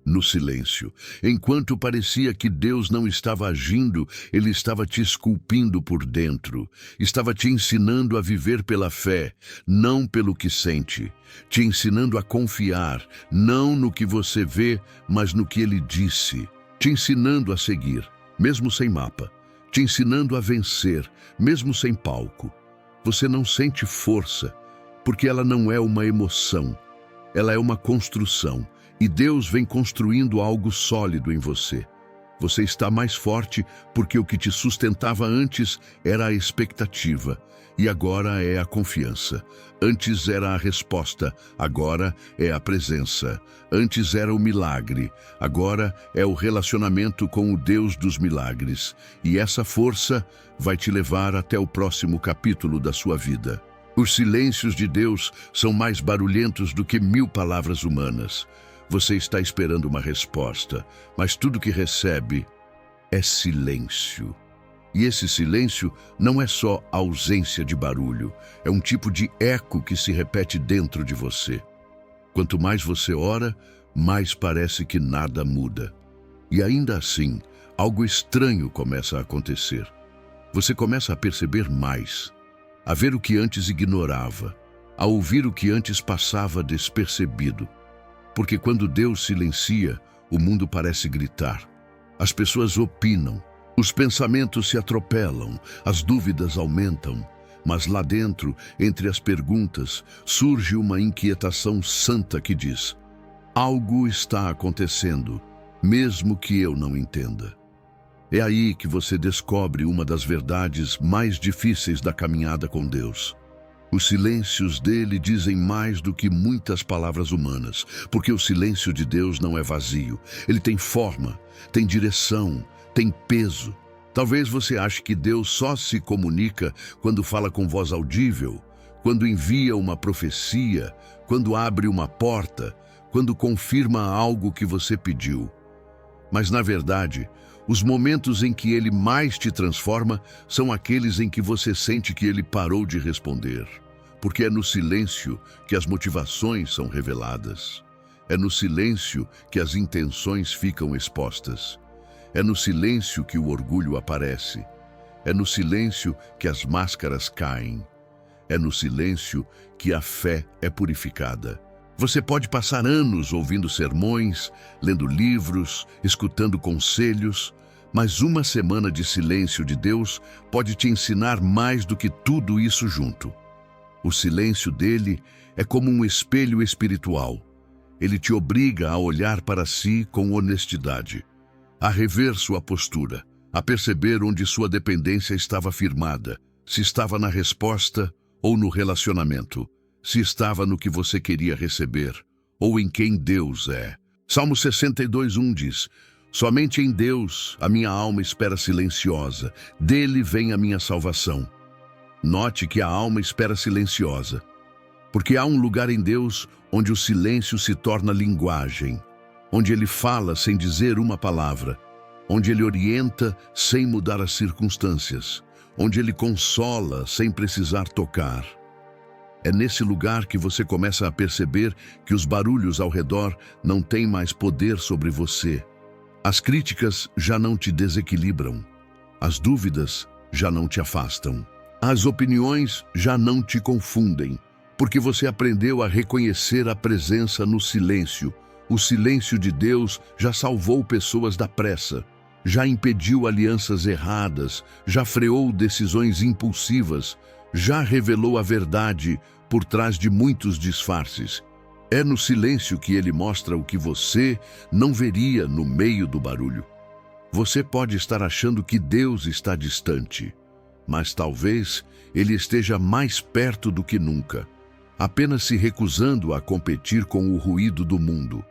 no silêncio. Enquanto parecia que Deus não estava agindo, Ele estava te esculpindo por dentro. Estava te ensinando a viver pela fé, não pelo que sente. Te ensinando a confiar, não no que você vê, mas no que Ele disse. Te ensinando a seguir, mesmo sem mapa. Te ensinando a vencer, mesmo sem palco. Você não sente força, porque ela não é uma emoção. Ela é uma construção. E Deus vem construindo algo sólido em você. Você está mais forte porque o que te sustentava antes era a expectativa. E agora é a confiança. Antes era a resposta, agora é a presença. Antes era o milagre, agora é o relacionamento com o Deus dos milagres. E essa força vai te levar até o próximo capítulo da sua vida. Os silêncios de Deus são mais barulhentos do que 1000 palavras humanas. Você está esperando uma resposta, mas tudo que recebe é silêncio. E esse silêncio não é só ausência de barulho, é um tipo de eco que se repete dentro de você. Quanto mais você ora, mais parece que nada muda. E ainda assim, algo estranho começa a acontecer. Você começa a perceber mais, a ver o que antes ignorava, a ouvir o que antes passava despercebido. Porque quando Deus silencia, o mundo parece gritar. As pessoas opinam, os pensamentos se atropelam, as dúvidas aumentam. Mas lá dentro, entre as perguntas, surge uma inquietação santa que diz: algo está acontecendo, mesmo que eu não entenda. É aí que você descobre uma das verdades mais difíceis da caminhada com Deus. Os silêncios dele dizem mais do que muitas palavras humanas, porque o silêncio de Deus não é vazio. Ele tem forma, tem direção, tem peso. Talvez você ache que Deus só se comunica quando fala com voz audível, quando envia uma profecia, quando abre uma porta, quando confirma algo que você pediu. Mas, na verdade, os momentos em que Ele mais te transforma são aqueles em que você sente que Ele parou de responder. Porque é no silêncio que as motivações são reveladas. É no silêncio que as intenções ficam expostas. É no silêncio que o orgulho aparece. É no silêncio que as máscaras caem. É no silêncio que a fé é purificada. Você pode passar anos ouvindo sermões, lendo livros, escutando conselhos, mas uma semana de silêncio de Deus pode te ensinar mais do que tudo isso junto. O silêncio dele é como um espelho espiritual. Ele te obriga a olhar para si com honestidade, a rever sua postura, a perceber onde sua dependência estava firmada, se estava na resposta ou no relacionamento, se estava no que você queria receber ou em quem Deus é. Salmo 62:1 diz: somente em Deus a minha alma espera silenciosa, dele vem a minha salvação. Note que a alma espera silenciosa, porque há um lugar em Deus onde o silêncio se torna linguagem, onde Ele fala sem dizer uma palavra, onde Ele orienta sem mudar as circunstâncias, onde Ele consola sem precisar tocar. É nesse lugar que você começa a perceber que os barulhos ao redor não têm mais poder sobre você. As críticas já não te desequilibram, as dúvidas já não te afastam. As opiniões já não te confundem, porque você aprendeu a reconhecer a presença no silêncio. O silêncio de Deus já salvou pessoas da pressa, já impediu alianças erradas, já freou decisões impulsivas, já revelou a verdade por trás de muitos disfarces. É no silêncio que ele mostra o que você não veria no meio do barulho. Você pode estar achando que Deus está distante, mas talvez ele esteja mais perto do que nunca, apenas se recusando a competir com o ruído do mundo.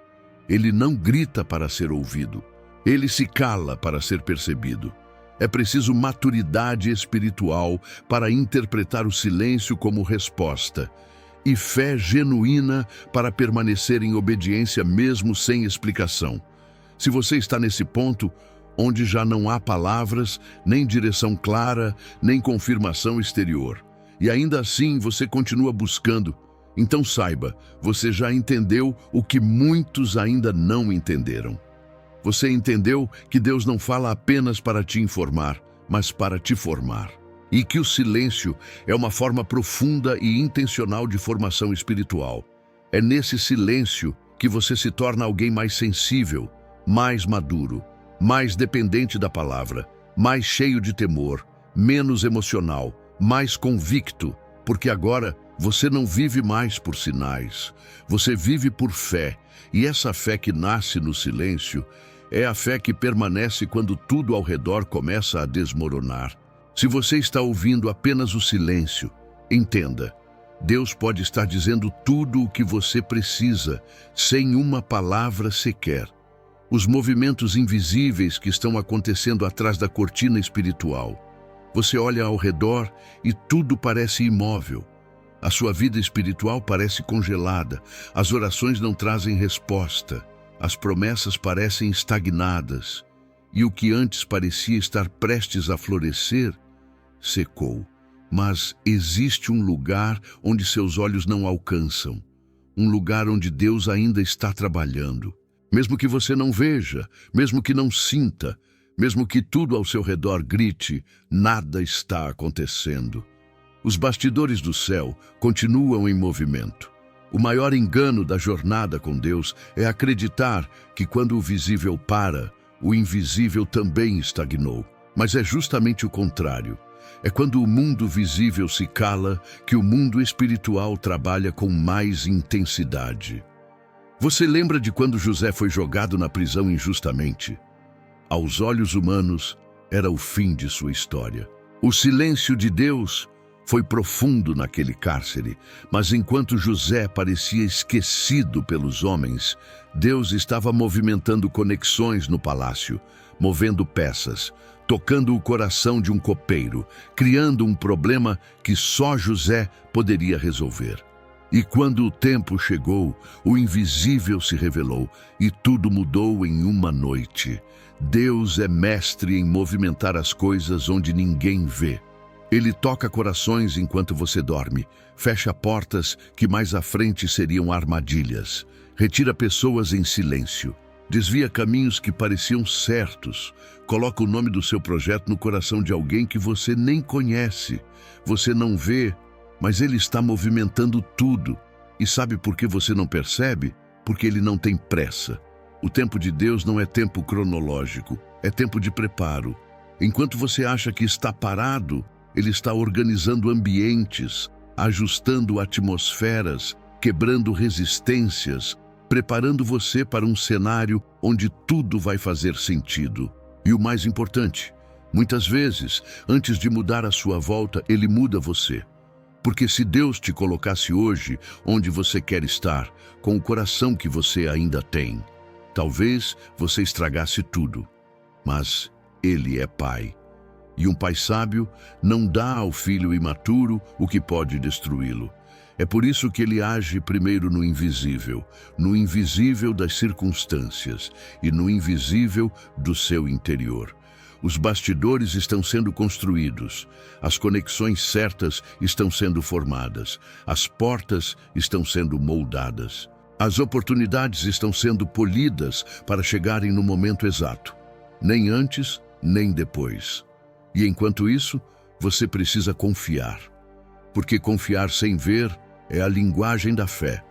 Ele não grita para ser ouvido, ele se cala para ser percebido. É preciso maturidade espiritual para interpretar o silêncio como resposta, e fé genuína para permanecer em obediência mesmo sem explicação. Se você está nesse ponto, onde já não há palavras, nem direção clara, nem confirmação exterior, e ainda assim você continua buscando, Então saiba, você já entendeu o que muitos ainda não entenderam. Você entendeu que Deus não fala apenas para te informar, mas para te formar. E que o silêncio é uma forma profunda e intencional de formação espiritual. É nesse silêncio que você se torna alguém mais sensível, mais maduro, mais dependente da palavra, mais cheio de temor, menos emocional, mais convicto, porque agora você não vive mais por sinais, você vive por fé, e essa fé que nasce no silêncio é a fé que permanece quando tudo ao redor começa a desmoronar. Se você está ouvindo apenas o silêncio, entenda, Deus pode estar dizendo tudo o que você precisa, sem uma palavra sequer. Os movimentos invisíveis que estão acontecendo atrás da cortina espiritual. Você olha ao redor e tudo parece imóvel. A sua vida espiritual parece congelada, as orações não trazem resposta, as promessas parecem estagnadas, e o que antes parecia estar prestes a florescer, secou. Mas existe um lugar onde seus olhos não alcançam, um lugar onde Deus ainda está trabalhando. Mesmo que você não veja, mesmo que não sinta, mesmo que tudo ao seu redor grite, nada está acontecendo. Os bastidores do céu continuam em movimento. O maior engano da jornada com Deus é acreditar que quando o visível para, o invisível também estagnou. Mas é justamente o contrário. É quando o mundo visível se cala que o mundo espiritual trabalha com mais intensidade. Você lembra de quando José foi jogado na prisão injustamente? Aos olhos humanos, era o fim de sua história. O silêncio de Deus foi profundo naquele cárcere, mas enquanto José parecia esquecido pelos homens, Deus estava movimentando conexões no palácio, movendo peças, tocando o coração de um copeiro, criando um problema que só José poderia resolver. E quando o tempo chegou, o invisível se revelou e tudo mudou em uma noite. Deus é mestre em movimentar as coisas onde ninguém vê. Ele toca corações enquanto você dorme, fecha portas que mais à frente seriam armadilhas, retira pessoas em silêncio, desvia caminhos que pareciam certos, coloca o nome do seu projeto no coração de alguém que você nem conhece. Você não vê, mas ele está movimentando tudo. E sabe por que você não percebe? Porque ele não tem pressa. O tempo de Deus não é tempo cronológico, é tempo de preparo. Enquanto você acha que está parado, ele está organizando ambientes, ajustando atmosferas, quebrando resistências, preparando você para um cenário onde tudo vai fazer sentido. E o mais importante, muitas vezes, antes de mudar a sua volta, ele muda você. Porque se Deus te colocasse hoje onde você quer estar, com o coração que você ainda tem, talvez você estragasse tudo. Mas Ele é Pai. E um pai sábio não dá ao filho imaturo o que pode destruí-lo. É por isso que ele age primeiro no invisível das circunstâncias e no invisível do seu interior. Os bastidores estão sendo construídos, as conexões certas estão sendo formadas, as portas estão sendo moldadas, as oportunidades estão sendo polidas para chegarem no momento exato, nem antes, nem depois. E enquanto isso, você precisa confiar, porque confiar sem ver é a linguagem da fé.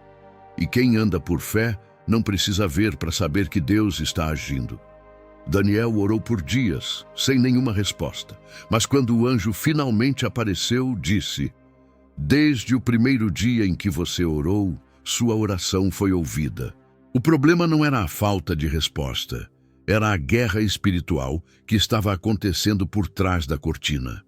E quem anda por fé não precisa ver para saber que Deus está agindo. Daniel orou por dias, sem nenhuma resposta. Mas quando o anjo finalmente apareceu, disse: "Desde o primeiro dia em que você orou, sua oração foi ouvida." O problema não era a falta de resposta. Era a guerra espiritual que estava acontecendo por trás da cortina.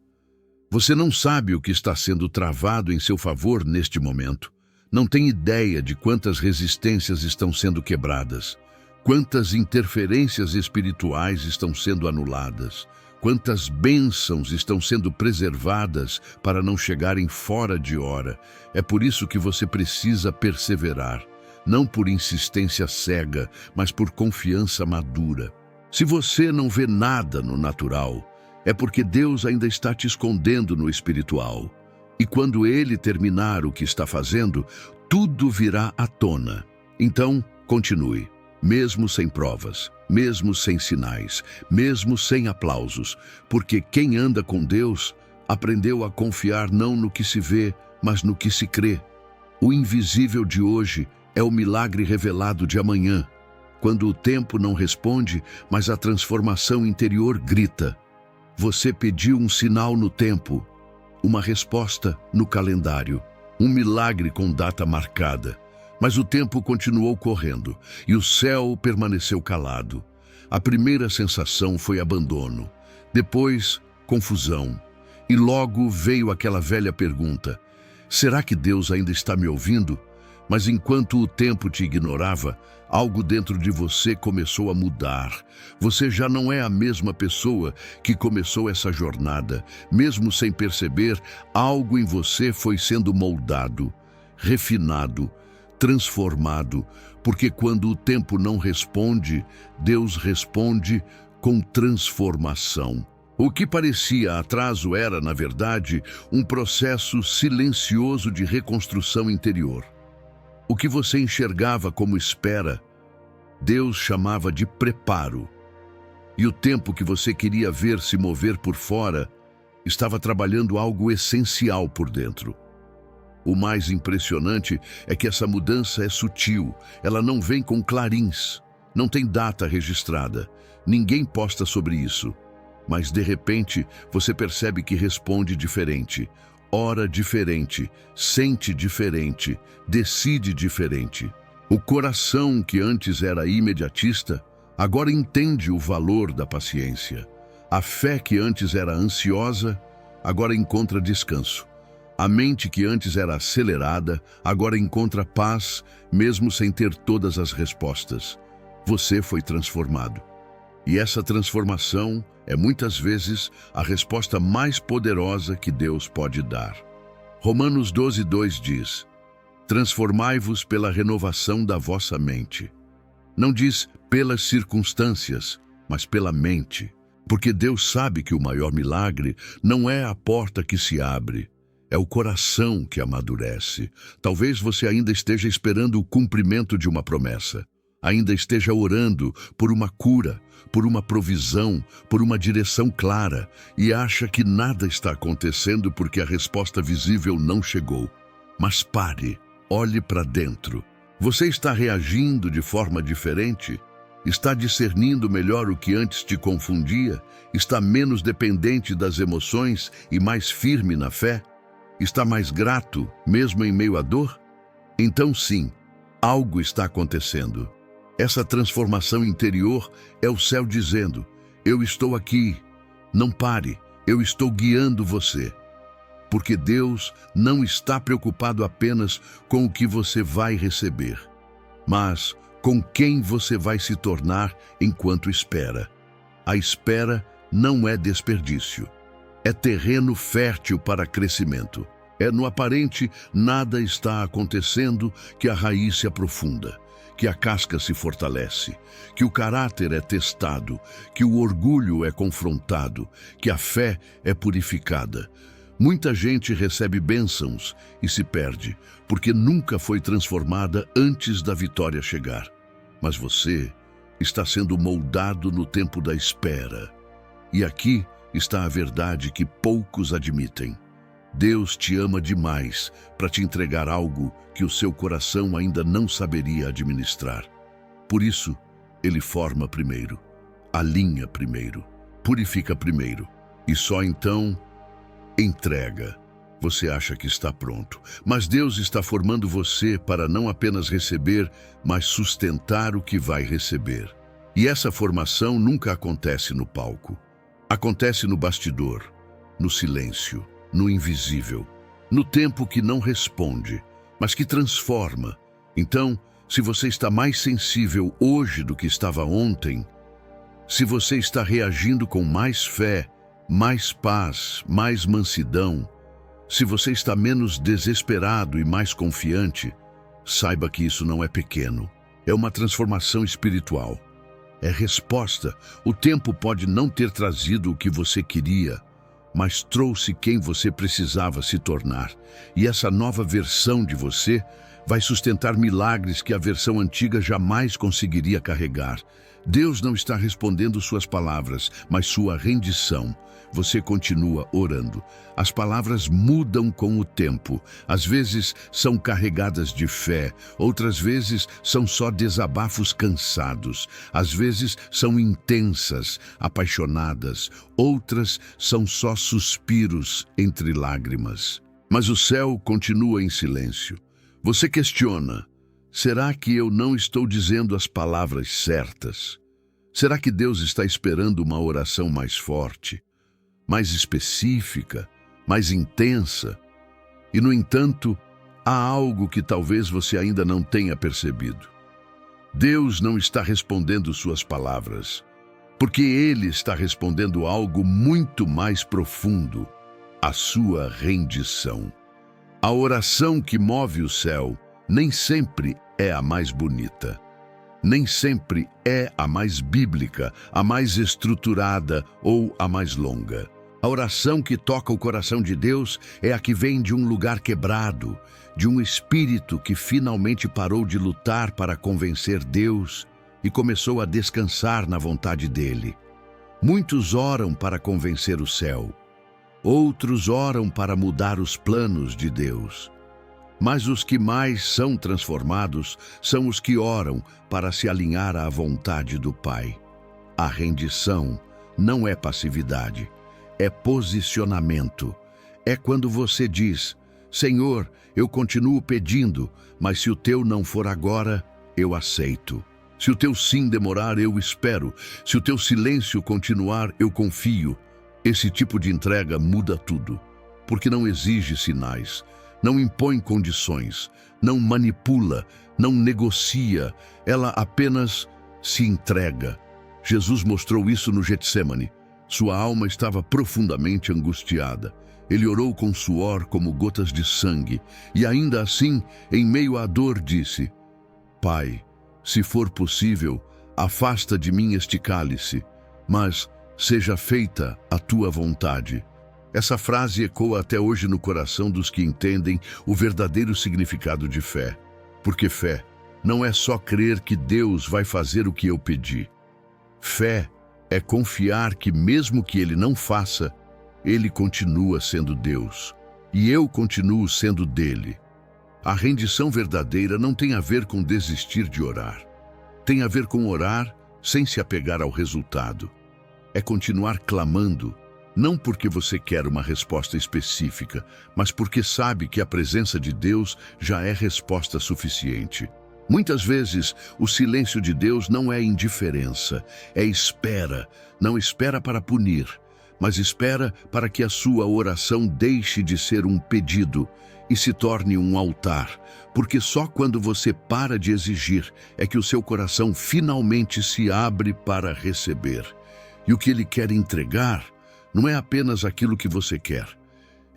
Você não sabe o que está sendo travado em seu favor neste momento. Não tem ideia de quantas resistências estão sendo quebradas, quantas interferências espirituais estão sendo anuladas, quantas bênçãos estão sendo preservadas para não chegarem fora de hora. É por isso que você precisa perseverar. Não por insistência cega, mas por confiança madura. Se você não vê nada no natural, é porque Deus ainda está te escondendo no espiritual. E quando Ele terminar o que está fazendo, tudo virá à tona. Então, continue, mesmo sem provas, mesmo sem sinais, mesmo sem aplausos, porque quem anda com Deus aprendeu a confiar não no que se vê, mas no que se crê. O invisível de hoje é o milagre revelado de amanhã, quando o tempo não responde, mas a transformação interior grita. Você pediu um sinal no tempo, uma resposta no calendário, um milagre com data marcada. Mas o tempo continuou correndo e o céu permaneceu calado. A primeira sensação foi abandono, depois confusão. E logo veio aquela velha pergunta: será que Deus ainda está me ouvindo? Mas enquanto o tempo te ignorava, algo dentro de você começou a mudar. Você já não é a mesma pessoa que começou essa jornada. Mesmo sem perceber, algo em você foi sendo moldado, refinado, transformado, porque quando o tempo não responde, Deus responde com transformação. O que parecia atraso era, na verdade, um processo silencioso de reconstrução interior. O que você enxergava como espera, Deus chamava de preparo. E o tempo que você queria ver se mover por fora, estava trabalhando algo essencial por dentro. O mais impressionante é que essa mudança é sutil, ela não vem com clarins, não tem data registrada, ninguém posta sobre isso. Mas de repente você percebe que responde diferente, ora diferente, sente diferente, decide diferente. O coração que antes era imediatista, agora entende o valor da paciência. A fé que antes era ansiosa, agora encontra descanso. A mente que antes era acelerada, agora encontra paz, mesmo sem ter todas as respostas. Você foi transformado. E essa transformação é muitas vezes a resposta mais poderosa que Deus pode dar. Romanos 12:2 diz: transformai-vos pela renovação da vossa mente. Não diz pelas circunstâncias, mas pela mente. Porque Deus sabe que o maior milagre não é a porta que se abre, é o coração que amadurece. Talvez você ainda esteja esperando o cumprimento de uma promessa. Ainda esteja orando por uma cura, por uma provisão, por uma direção clara e acha que nada está acontecendo porque a resposta visível não chegou. Mas pare, olhe para dentro. Você está reagindo de forma diferente? Está discernindo melhor o que antes te confundia? Está menos dependente das emoções e mais firme na fé? Está mais grato, mesmo em meio à dor? Então sim, algo está acontecendo. Essa transformação interior é o céu dizendo: eu estou aqui, não pare, eu estou guiando você. Porque Deus não está preocupado apenas com o que você vai receber, mas com quem você vai se tornar enquanto espera. A espera não é desperdício. É terreno fértil para crescimento. É no aparente nada está acontecendo que a raiz se aprofunda, que a casca se fortalece, que o caráter é testado, que o orgulho é confrontado, que a fé é purificada. Muita gente recebe bênçãos e se perde, porque nunca foi transformada antes da vitória chegar. Mas você está sendo moldado no tempo da espera. E aqui está a verdade que poucos admitem. Deus te ama demais para te entregar algo que o seu coração ainda não saberia administrar. Por isso, Ele forma primeiro, alinha primeiro, purifica primeiro e só então entrega. Você acha que está pronto, mas Deus está formando você para não apenas receber, mas sustentar o que vai receber. E essa formação nunca acontece no palco. Acontece no bastidor, no silêncio, no invisível, no tempo que não responde, mas que transforma. Então, se você está mais sensível hoje do que estava ontem, se você está reagindo com mais fé, mais paz, mais mansidão, se você está menos desesperado e mais confiante, saiba que isso não é pequeno. É uma transformação espiritual. É resposta. O tempo pode não ter trazido o que você queria, mas trouxe quem você precisava se tornar. E essa nova versão de você Vai sustentar milagres que a versão antiga jamais conseguiria carregar. Deus não está respondendo suas palavras, mas sua rendição. Você continua orando. As palavras mudam com o tempo. Às vezes são carregadas de fé, outras vezes são só desabafos cansados. Às vezes são intensas, apaixonadas, outras são só suspiros entre lágrimas. Mas o céu continua em silêncio. Você questiona: será que eu não estou dizendo as palavras certas? Será que Deus está esperando uma oração mais forte, mais específica, mais intensa? E, no entanto, há algo que talvez você ainda não tenha percebido. Deus não está respondendo suas palavras, porque Ele está respondendo algo muito mais profundo: a sua rendição. A oração que move o céu nem sempre é a mais bonita. Nem sempre é a mais bíblica, a mais estruturada ou a mais longa. A oração que toca o coração de Deus é a que vem de um lugar quebrado, de um espírito que finalmente parou de lutar para convencer Deus e começou a descansar na vontade dele. Muitos oram para convencer o céu. Outros oram para mudar os planos de Deus. Mas os que mais são transformados são os que oram para se alinhar à vontade do Pai. A rendição não é passividade, é posicionamento. É quando você diz: Senhor, eu continuo pedindo, mas se o teu não for agora, eu aceito. Se o teu sim demorar, eu espero. Se o teu silêncio continuar, eu confio. Esse tipo de entrega muda tudo, porque não exige sinais, não impõe condições, não manipula, não negocia, ela apenas se entrega. Jesus mostrou isso no Getsêmani. Sua alma estava profundamente angustiada. Ele orou com suor como gotas de sangue, e ainda assim, em meio à dor, disse: Pai, se for possível, afasta de mim este cálice, mas seja feita a tua vontade. Essa frase ecoa até hoje no coração dos que entendem o verdadeiro significado de fé. Porque fé não é só crer que Deus vai fazer o que eu pedi. Fé é confiar que mesmo que Ele não faça, Ele continua sendo Deus, e eu continuo sendo dele. A rendição verdadeira não tem a ver com desistir de orar. Tem a ver com orar sem se apegar ao resultado. É continuar clamando, não porque você quer uma resposta específica, mas porque sabe que a presença de Deus já é resposta suficiente. Muitas vezes, o silêncio de Deus não é indiferença, é espera. Não espera para punir, mas espera para que a sua oração deixe de ser um pedido e se torne um altar, porque só quando você para de exigir é que o seu coração finalmente se abre para receber. E o que Ele quer entregar não é apenas aquilo que você quer,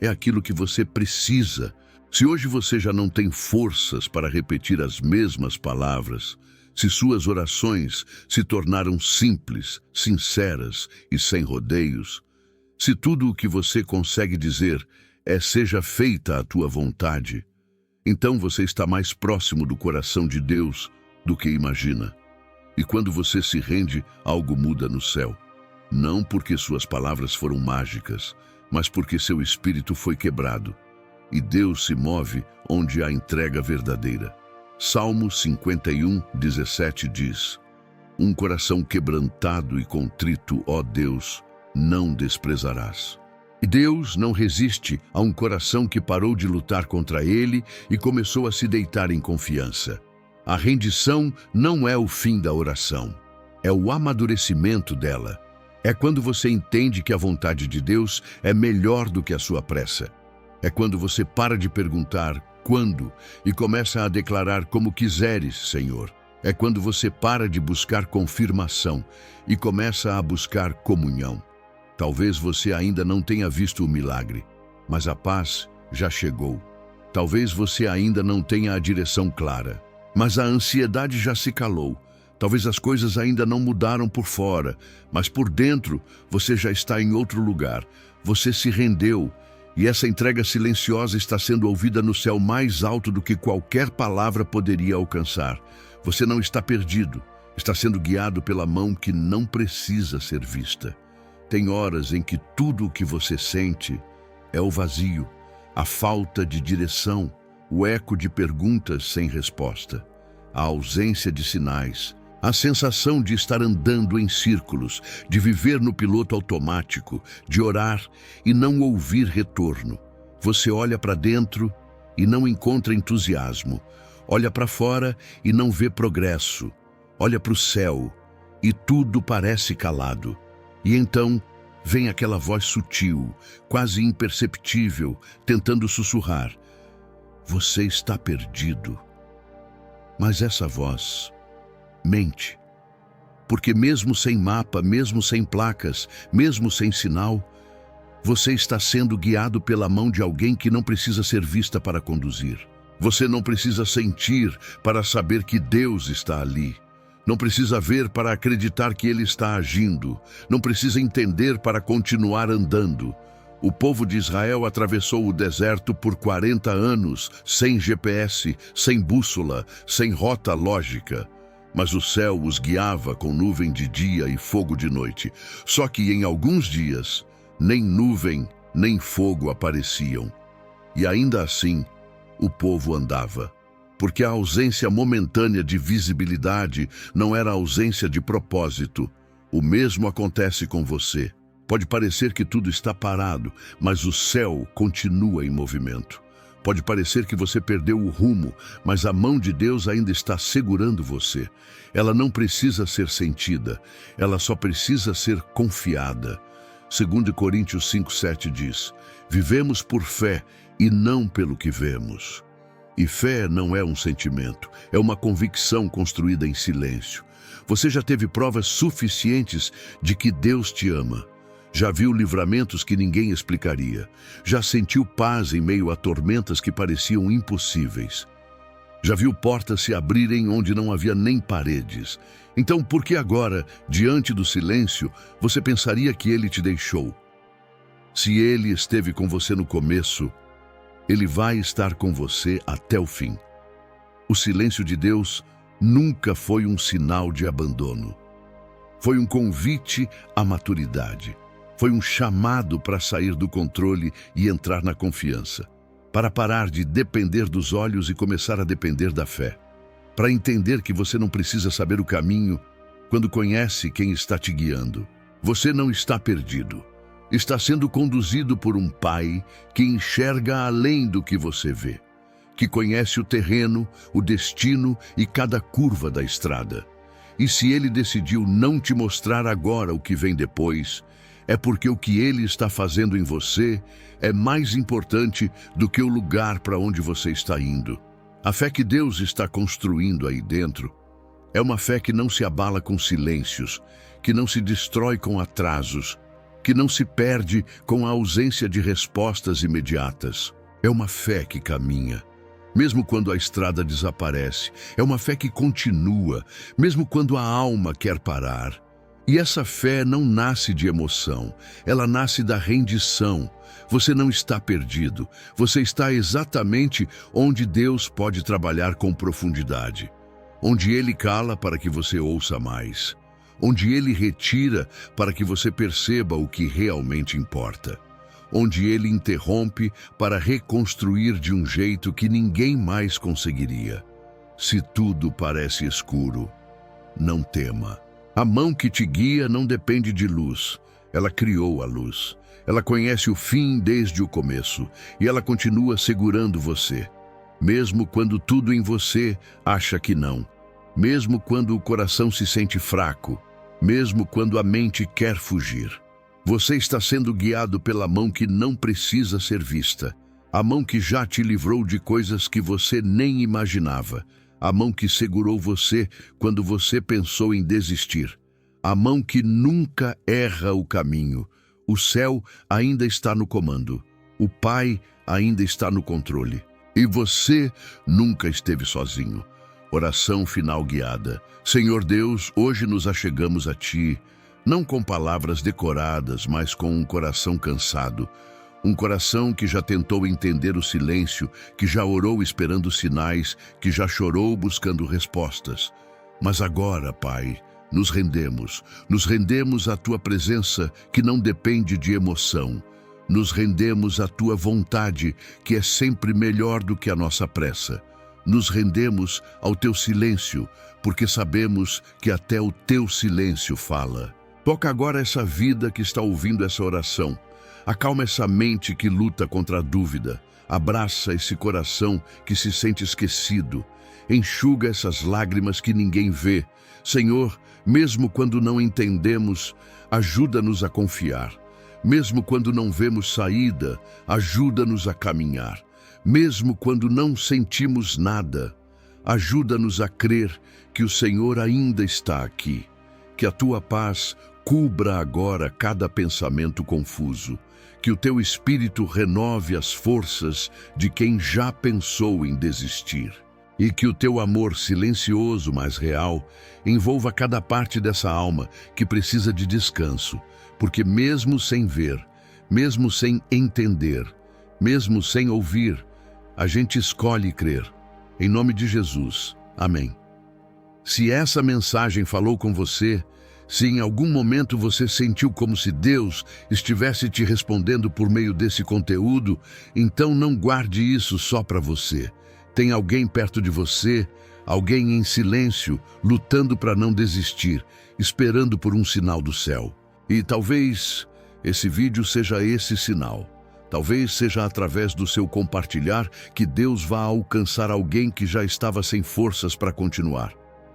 é aquilo que você precisa. Se hoje você já não tem forças para repetir as mesmas palavras, se suas orações se tornaram simples, sinceras e sem rodeios, se tudo o que você consegue dizer é seja feita a tua vontade, então você está mais próximo do coração de Deus do que imagina. E quando você se rende, algo muda no céu. Não porque suas palavras foram mágicas, mas porque seu espírito foi quebrado. E Deus se move onde há entrega verdadeira. Salmo 51:17 diz: Um coração quebrantado e contrito, ó Deus, não desprezarás. E Deus não resiste a um coração que parou de lutar contra Ele e começou a se deitar em confiança. A rendição não é o fim da oração, é o amadurecimento dela. É quando você entende que a vontade de Deus é melhor do que a sua pressa. É quando você para de perguntar quando e começa a declarar como quiseres, Senhor. É quando você para de buscar confirmação e começa a buscar comunhão. Talvez você ainda não tenha visto o milagre, mas a paz já chegou. Talvez você ainda não tenha a direção clara, mas a ansiedade já se calou. Talvez as coisas ainda não mudaram por fora, mas por dentro você já está em outro lugar. Você se rendeu E essa entrega silenciosa está sendo ouvida no céu mais alto do que qualquer palavra poderia alcançar. Você não está perdido, está sendo guiado pela mão que não precisa ser vista. Tem horas em que tudo o que você sente é o vazio, a falta de direção, o eco de perguntas sem resposta, a ausência de sinais, a sensação de estar andando em círculos, de viver no piloto automático, de orar e não ouvir retorno. Você olha para dentro e não encontra entusiasmo, olha para fora e não vê progresso, olha para o céu e tudo parece calado. E então vem aquela voz sutil, quase imperceptível, tentando sussurrar: você está perdido. Mas essa voz mente, porque mesmo sem mapa, mesmo sem placas, mesmo sem sinal, você está sendo guiado pela mão de alguém que não precisa ser vista para conduzir. Você não precisa sentir para saber que Deus está ali. Não precisa ver para acreditar que Ele está agindo. Não precisa entender para continuar andando. O povo de Israel atravessou o deserto por 40 anos, sem GPS, sem bússola, sem rota lógica. Mas o céu os guiava com nuvem de dia e fogo de noite. Só que em alguns dias, nem nuvem, nem fogo apareciam. E ainda assim, o povo andava. Porque a ausência momentânea de visibilidade não era ausência de propósito. O mesmo acontece com você. Pode parecer que tudo está parado, mas o céu continua em movimento. Pode parecer que você perdeu o rumo, mas a mão de Deus ainda está segurando você. Ela não precisa ser sentida, ela só precisa ser confiada. 2 Coríntios 5:7 diz: vivemos por fé e não pelo que vemos. E fé não é um sentimento, é uma convicção construída em silêncio. Você já teve provas suficientes de que Deus te ama. Já viu livramentos que ninguém explicaria. Já sentiu paz em meio a tormentas que pareciam impossíveis. Já viu portas se abrirem onde não havia nem paredes. Então, por que agora, diante do silêncio, você pensaria que Ele te deixou? Se Ele esteve com você no começo, Ele vai estar com você até o fim. O silêncio de Deus nunca foi um sinal de abandono. Foi um convite à maturidade. Foi um chamado para sair do controle e entrar na confiança. Para parar de depender dos olhos e começar a depender da fé. Para entender que você não precisa saber o caminho quando conhece quem está te guiando. Você não está perdido. Está sendo conduzido por um Pai que enxerga além do que você vê. Que conhece o terreno, o destino e cada curva da estrada. E se Ele decidiu não te mostrar agora o que vem depois, é porque o que Ele está fazendo em você é mais importante do que o lugar para onde você está indo. A fé que Deus está construindo aí dentro é uma fé que não se abala com silêncios, que não se destrói com atrasos, que não se perde com a ausência de respostas imediatas. É uma fé que caminha, mesmo quando a estrada desaparece. É uma fé que continua, mesmo quando a alma quer parar. E essa fé não nasce de emoção, ela nasce da rendição. Você não está perdido, você está exatamente onde Deus pode trabalhar com profundidade. Onde Ele cala para que você ouça mais. Onde Ele retira para que você perceba o que realmente importa. Onde Ele interrompe para reconstruir de um jeito que ninguém mais conseguiria. Se tudo parece escuro, não tema. A mão que te guia não depende de luz. Ela criou a luz. Ela conhece o fim desde o começo e ela continua segurando você. Mesmo quando tudo em você acha que não. Mesmo quando o coração se sente fraco. Mesmo quando a mente quer fugir. Você está sendo guiado pela mão que não precisa ser vista. A mão que já te livrou de coisas que você nem imaginava. A mão que segurou você quando você pensou em desistir. A mão que nunca erra o caminho. O céu ainda está no comando. O Pai ainda está no controle. E você nunca esteve sozinho. Oração final guiada. Senhor Deus, hoje nos achegamos a Ti, não com palavras decoradas, mas com um coração cansado. Um coração que já tentou entender o silêncio, que já orou esperando sinais, que já chorou buscando respostas. Mas agora, Pai, nos rendemos à Tua presença que não depende de emoção. Nos rendemos à Tua vontade, que é sempre melhor do que a nossa pressa. Nos rendemos ao Teu silêncio, porque sabemos que até o Teu silêncio fala. Toca agora essa vida que está ouvindo essa oração. Acalma essa mente que luta contra a dúvida. Abraça esse coração que se sente esquecido. Enxuga essas lágrimas que ninguém vê. Senhor, mesmo quando não entendemos, ajuda-nos a confiar. Mesmo quando não vemos saída, ajuda-nos a caminhar. Mesmo quando não sentimos nada, ajuda-nos a crer que o Senhor ainda está aqui. Que a Tua paz cubra agora cada pensamento confuso. Que o Teu Espírito renove as forças de quem já pensou em desistir. E que o Teu amor silencioso, mas real, envolva cada parte dessa alma que precisa de descanso. Porque mesmo sem ver, mesmo sem entender, mesmo sem ouvir, a gente escolhe crer. Em nome de Jesus. Amém. Se essa mensagem falou com você, se em algum momento você sentiu como se Deus estivesse te respondendo por meio desse conteúdo, então não guarde isso só para você. Tem alguém perto de você, alguém em silêncio, lutando para não desistir, esperando por um sinal do céu. E talvez esse vídeo seja esse sinal. Talvez seja através do seu compartilhar que Deus vá alcançar alguém que já estava sem forças para continuar.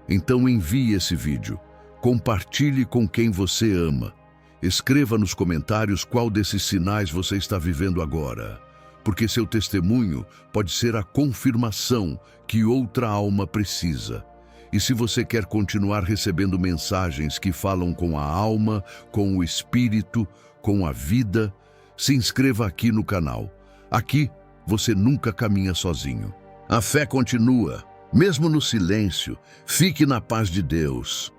Então envie esse vídeo. Compartilhe com quem você ama. Escreva nos comentários qual desses sinais você está vivendo agora, porque seu testemunho pode ser a confirmação que outra alma precisa. E se você quer continuar recebendo mensagens que falam com a alma, com o espírito, com a vida, se inscreva aqui no canal. Aqui você nunca caminha sozinho. A fé continua, mesmo no silêncio. Fique na paz de Deus.